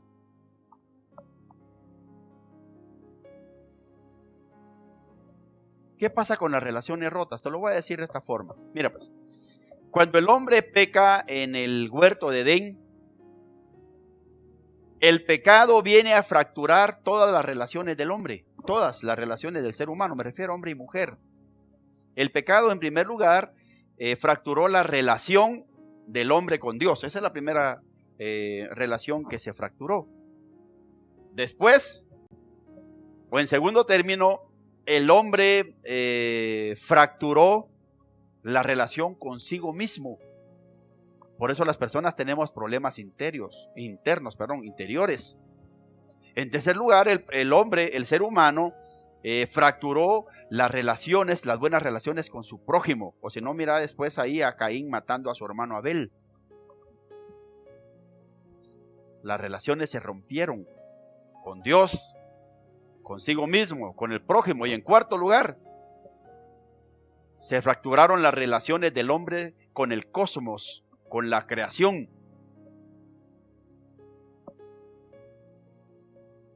¿Qué pasa con las relaciones rotas? Te lo voy a decir de esta forma. Mira pues, cuando el hombre peca en el huerto de Edén, el pecado viene a fracturar todas las relaciones del hombre, todas las relaciones del ser humano, me refiero a hombre y mujer. El pecado, en primer lugar, fracturó la relación del hombre con Dios. Esa es la primera relación que se fracturó. Después, o en segundo término, el hombre fracturó la relación consigo mismo. Por eso las personas tenemos problemas interiores. En tercer lugar, el hombre, el ser humano, fracturó las relaciones, las buenas relaciones con su prójimo. O si no, mira después ahí a Caín matando a su hermano Abel. Las relaciones se rompieron con Dios, consigo mismo, con el prójimo. Y en cuarto lugar, se fracturaron las relaciones del hombre con el cosmos, con la creación.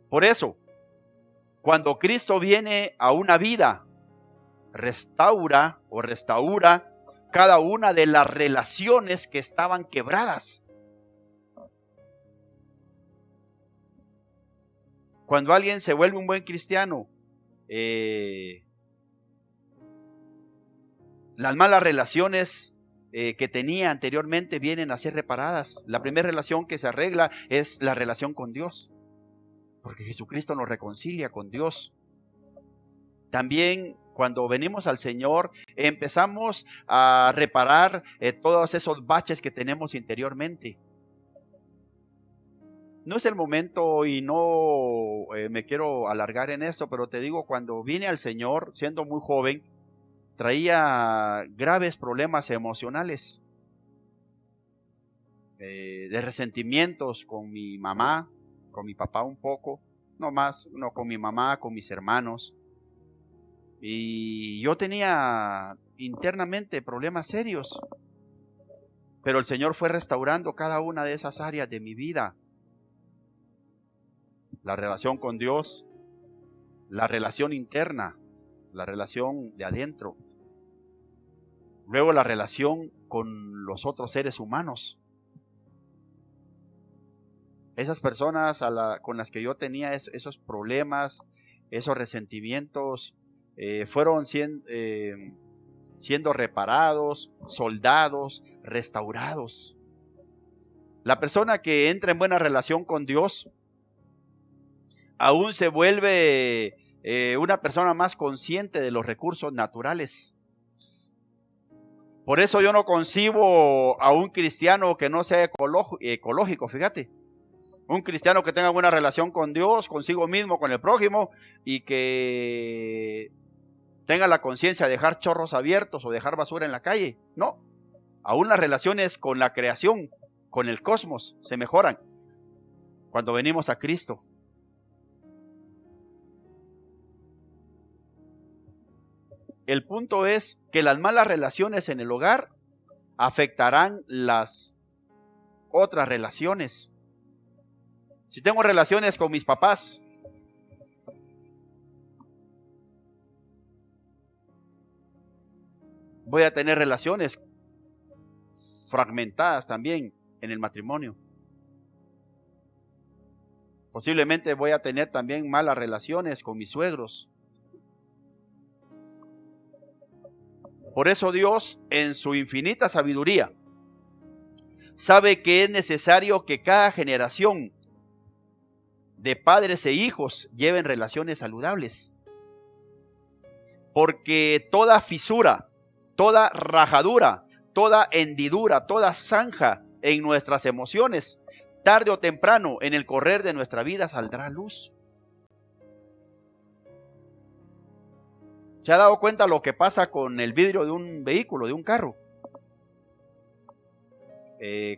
Por eso, cuando Cristo viene a una vida, restaura cada una de las relaciones que estaban quebradas. Cuando alguien se vuelve un buen cristiano, las malas relaciones que tenía anteriormente vienen a ser reparadas. La primera relación que se arregla es la relación con Dios, porque Jesucristo nos reconcilia con Dios. También cuando venimos al Señor empezamos a reparar todos esos baches que tenemos interiormente. No es el momento y no me quiero alargar en esto, pero te digo, cuando vine al Señor siendo muy joven, traía graves problemas emocionales, de resentimientos con mi mamá, con mi papá un poco, no con mi mamá, con mis hermanos. Y yo tenía internamente problemas serios, pero el Señor fue restaurando cada una de esas áreas de mi vida. La relación con Dios, la relación interna, la relación de adentro. Luego la relación con los otros seres humanos. Esas personas con las que yo tenía esos problemas, esos resentimientos, fueron siendo reparados, soldados, restaurados. La persona que entra en buena relación con Dios aún se vuelve una persona más consciente de los recursos naturales. Por eso yo no concibo a un cristiano que no sea ecológico, fíjate. Un cristiano que tenga buena relación con Dios, consigo mismo, con el prójimo, y que tenga la conciencia de dejar chorros abiertos o dejar basura en la calle. No, aún las relaciones con la creación, con el cosmos, se mejoran cuando venimos a Cristo. El punto es que las malas relaciones en el hogar afectarán las otras relaciones. Si tengo relaciones con mis papás, voy a tener relaciones fragmentadas también en el matrimonio. Posiblemente voy a tener también malas relaciones con mis suegros. Por eso Dios, en su infinita sabiduría, sabe que es necesario que cada generación de padres e hijos lleven relaciones saludables. Porque toda fisura, toda rajadura, toda hendidura, toda zanja en nuestras emociones, tarde o temprano en el correr de nuestra vida saldrá a luz. ¿Se ha dado cuenta lo que pasa con el vidrio de un vehículo, de un carro?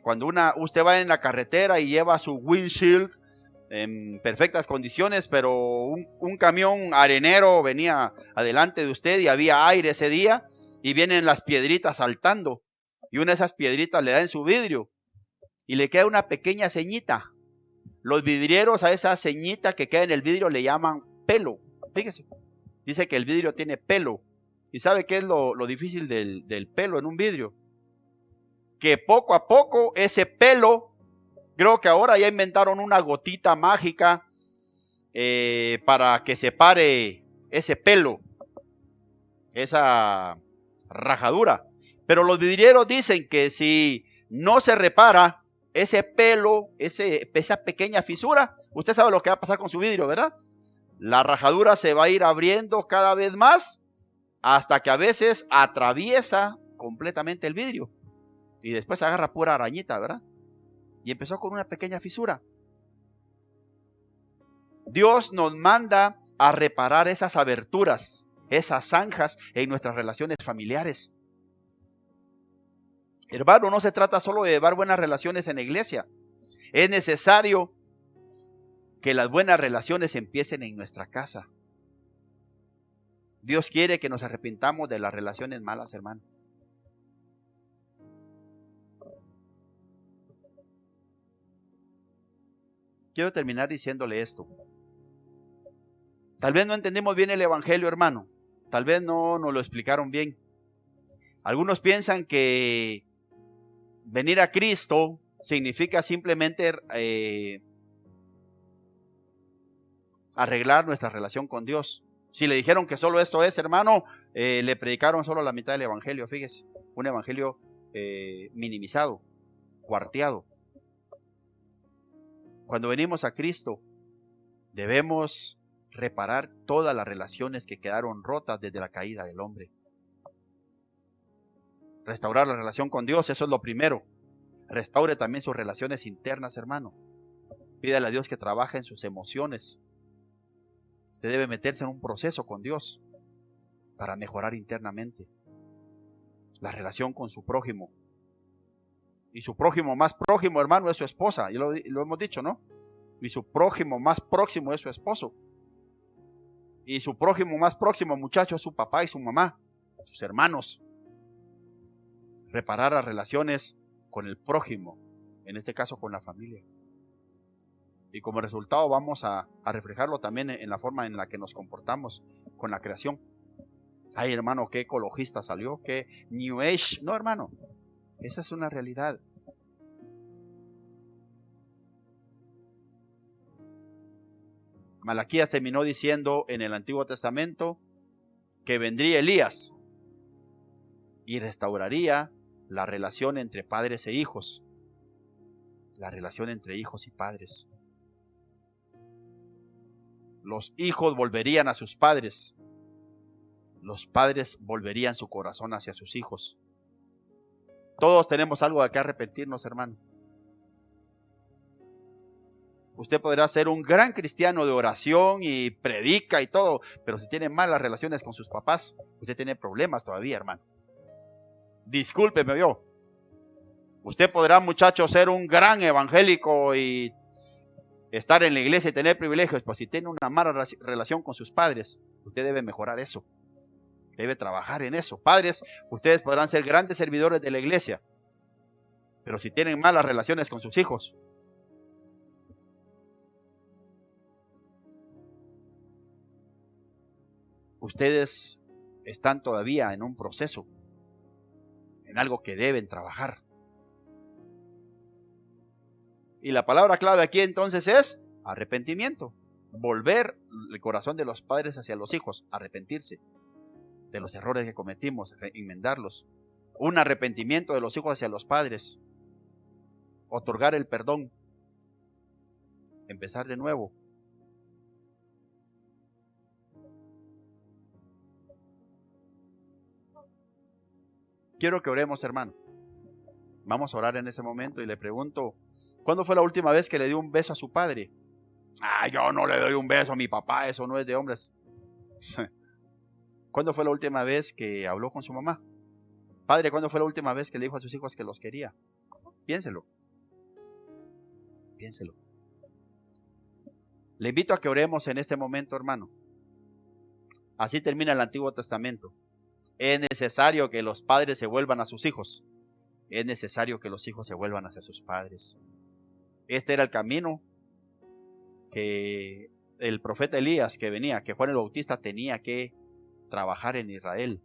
Cuando usted va en la carretera y lleva su windshield en perfectas condiciones, pero un camión arenero venía adelante de usted y había aire ese día y vienen las piedritas saltando y una de esas piedritas le da en su vidrio y le queda una pequeña ceñita. Los vidrieros a esa ceñita que queda en el vidrio le llaman pelo. Fíjese, dice que el vidrio tiene pelo. ¿Y sabe qué es lo difícil del pelo en un vidrio? Que poco a poco ese pelo, creo que ahora ya inventaron una gotita mágica para que separe ese pelo, esa rajadura. Pero los vidrieros dicen que si no se repara ese pelo, esa pequeña fisura, usted sabe lo que va a pasar con su vidrio, ¿verdad? La rajadura se va a ir abriendo cada vez más hasta que a veces atraviesa completamente el vidrio y después agarra pura arañita, ¿verdad? Y empezó con una pequeña fisura. Dios nos manda a reparar esas aberturas, esas zanjas en nuestras relaciones familiares. Hermano, no se trata solo de llevar buenas relaciones en la iglesia. Es necesario que las buenas relaciones empiecen en nuestra casa. Dios quiere que nos arrepintamos de las relaciones malas, hermano. Quiero terminar diciéndole esto. Tal vez no entendemos bien el evangelio, hermano. Tal vez no nos lo explicaron bien. Algunos piensan que venir a Cristo significa simplemente arreglar nuestra relación con Dios. Si le dijeron que solo esto es, hermano, le predicaron solo la mitad del evangelio, fíjese. Un evangelio minimizado, cuarteado. Cuando venimos a Cristo, debemos reparar todas las relaciones que quedaron rotas desde la caída del hombre. Restaurar la relación con Dios, eso es lo primero. Restaure también sus relaciones internas, hermano. Pídale a Dios que trabaje en sus emociones. Usted debe meterse en un proceso con Dios para mejorar internamente la relación con su prójimo. Y su prójimo más próximo, hermano, es su esposa. Ya lo hemos dicho, ¿no? Y su prójimo más próximo es su esposo. Y su prójimo más próximo, muchacho, es su papá y su mamá, sus hermanos. Reparar las relaciones con el prójimo, en este caso con la familia. Y como resultado vamos a reflejarlo también en la forma en la que nos comportamos con la creación. Ay, hermano, qué ecologista salió, qué New Age. No, hermano, esa es una realidad. Malaquías terminó diciendo en el Antiguo Testamento que vendría Elías y restauraría la relación entre padres e hijos, la relación entre hijos y padres. Los hijos volverían a sus padres, los padres volverían su corazón hacia sus hijos. Todos tenemos algo de que arrepentirnos, hermano. Usted podrá ser un gran cristiano de oración y predica y todo, pero si tiene malas relaciones con sus papás, usted tiene problemas todavía, hermano. Discúlpeme yo. Usted podrá, muchacho, ser un gran evangélico y estar en la iglesia y tener privilegios, pero si tiene una mala relación con sus padres, usted debe mejorar eso. Debe trabajar en eso. Padres, ustedes podrán ser grandes servidores de la iglesia, pero si tienen malas relaciones con sus hijos, ustedes están todavía en un proceso, en algo que deben trabajar. Y la palabra clave aquí entonces es arrepentimiento. Volver el corazón de los padres hacia los hijos, arrepentirse de los errores que cometimos, enmendarlos. Un arrepentimiento de los hijos hacia los padres. Otorgar el perdón. Empezar de nuevo. Quiero que oremos, hermano. Vamos a orar en ese momento y le pregunto, ¿cuándo fue la última vez que le dio un beso a su padre? Yo no le doy un beso a mi papá, eso no es de hombres. ¿Cuándo fue la última vez que habló con su mamá? Padre, ¿cuándo fue la última vez que le dijo a sus hijos que los quería? Piénselo. Piénselo. Le invito a que oremos en este momento, hermano. Así termina el Antiguo Testamento. Es necesario que los padres se vuelvan a sus hijos. Es necesario que los hijos se vuelvan hacia sus padres. Este era el camino que el profeta Elías que venía, que Juan el Bautista tenía que trabajar en Israel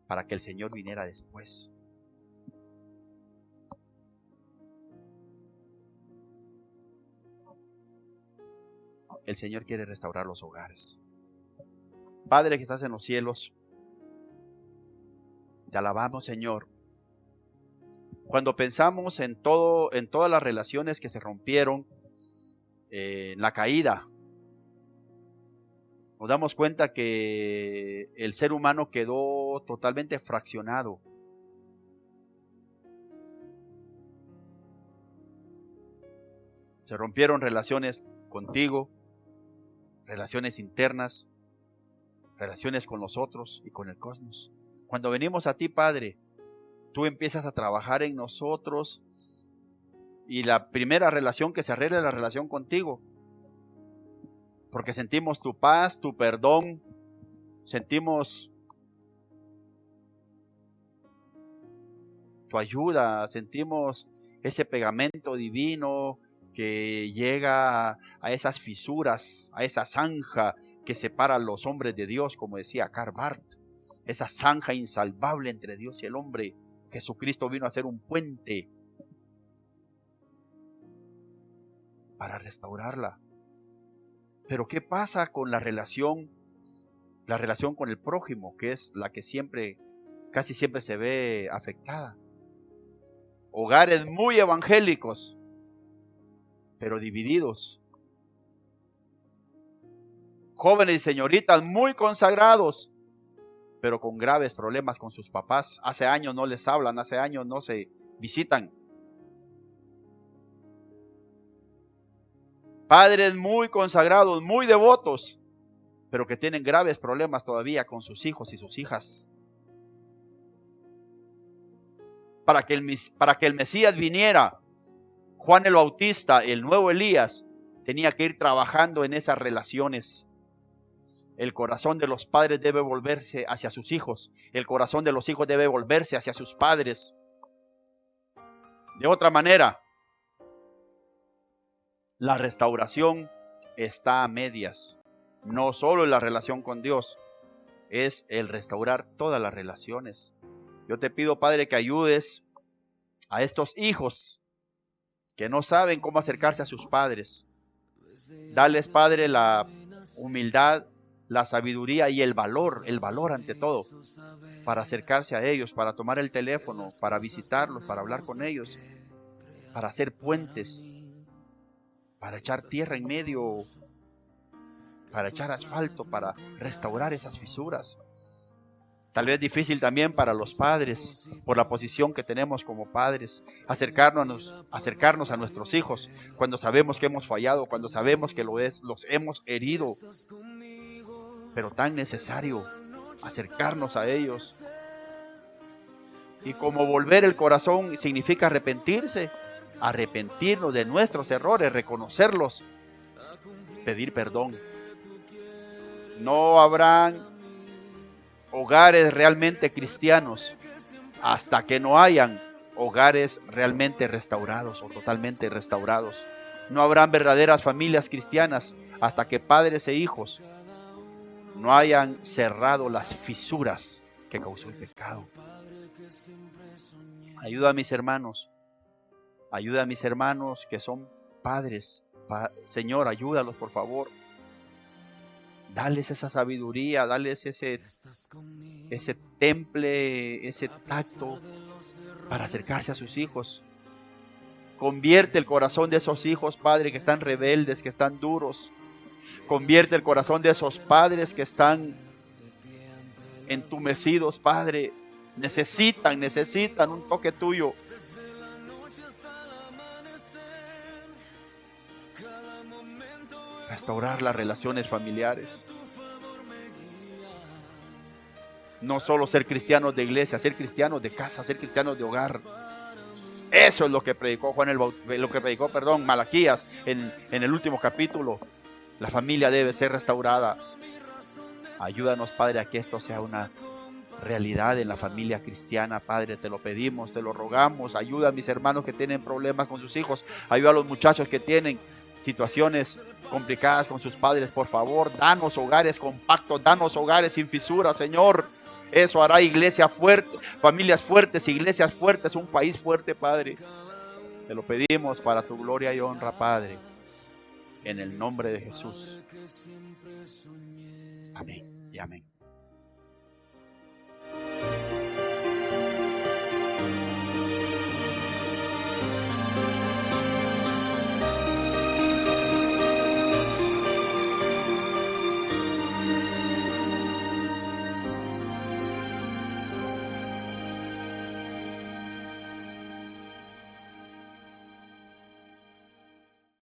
para que el Señor viniera después. El Señor quiere restaurar los hogares. Padre que estás en los cielos, te alabamos, Señor. Cuando pensamos en todas las relaciones que se rompieron, en la caída, nos damos cuenta que el ser humano quedó totalmente fraccionado. Se rompieron relaciones contigo, relaciones internas, relaciones con los otros y con el cosmos. Cuando venimos a ti, Padre, tú empiezas a trabajar en nosotros y la primera relación que se arregla es la relación contigo. Porque sentimos tu paz, tu perdón, sentimos tu ayuda, sentimos ese pegamento divino que llega a esas fisuras, a esa zanja que separa a los hombres de Dios, como decía Karl Barth, esa zanja insalvable entre Dios y el hombre. Jesucristo vino a ser un puente para restaurarla. Pero ¿qué pasa con la relación con el prójimo, que es la que casi siempre se ve afectada? Hogares muy evangélicos, pero divididos. Jóvenes y señoritas muy consagrados, pero con graves problemas con sus papás. Hace años no les hablan, hace años no se visitan. Padres muy consagrados, muy devotos, pero que tienen graves problemas todavía con sus hijos y sus hijas. Para que el Mesías viniera, Juan el Bautista, el nuevo Elías, tenía que ir trabajando en esas relaciones. El corazón de los padres debe volverse hacia sus hijos. El corazón de los hijos debe volverse hacia sus padres. De otra manera, la restauración está a medias. No solo en la relación con Dios, es el restaurar todas las relaciones. Yo te pido, Padre, que ayudes a estos hijos que no saben cómo acercarse a sus padres. Dales, Padre, la humildad, la sabiduría y el valor ante todo, para acercarse a ellos, para tomar el teléfono, para visitarlos, para hablar con ellos, para hacer puentes, para echar tierra en medio, para echar asfalto, para restaurar esas fisuras. Tal vez difícil también para los padres, por la posición que tenemos como padres, acercarnos a nuestros hijos cuando sabemos que hemos fallado, cuando sabemos que los hemos herido. Pero tan necesario acercarnos a ellos. Y como volver el corazón significa arrepentirse, arrepentirnos de nuestros errores, reconocerlos, pedir perdón. No habrán hogares realmente cristianos hasta que no hayan hogares realmente restaurados o totalmente restaurados. No habrán verdaderas familias cristianas hasta que padres e hijos no hayan cerrado las fisuras que causó el pecado. Ayuda a mis hermanos que son padres. Señor, ayúdalos, por favor. Dales esa sabiduría, dales ese temple, ese tacto para acercarse a sus hijos. Convierte el corazón de esos hijos, Padre, que están rebeldes, que están duros. Convierte el corazón de esos padres que están entumecidos, Padre. Necesitan un toque tuyo. Restaurar las relaciones familiares. No solo ser cristianos de iglesia, ser cristianos de casa, ser cristianos de hogar. Eso es lo que predicó Malaquías en el último capítulo. La familia debe ser restaurada. Ayúdanos, Padre, a que esto sea una realidad en la familia cristiana, Padre. Te lo pedimos, te lo rogamos. Ayuda a mis hermanos que tienen problemas con sus hijos. Ayuda a los muchachos que tienen situaciones complicadas con sus padres. Por favor, danos hogares compactos, danos hogares sin fisuras, Señor. Eso hará iglesia fuerte, familias fuertes, iglesias fuertes, un país fuerte, Padre. Te lo pedimos para tu gloria y honra, Padre. En el nombre de Jesús. Amén y amén.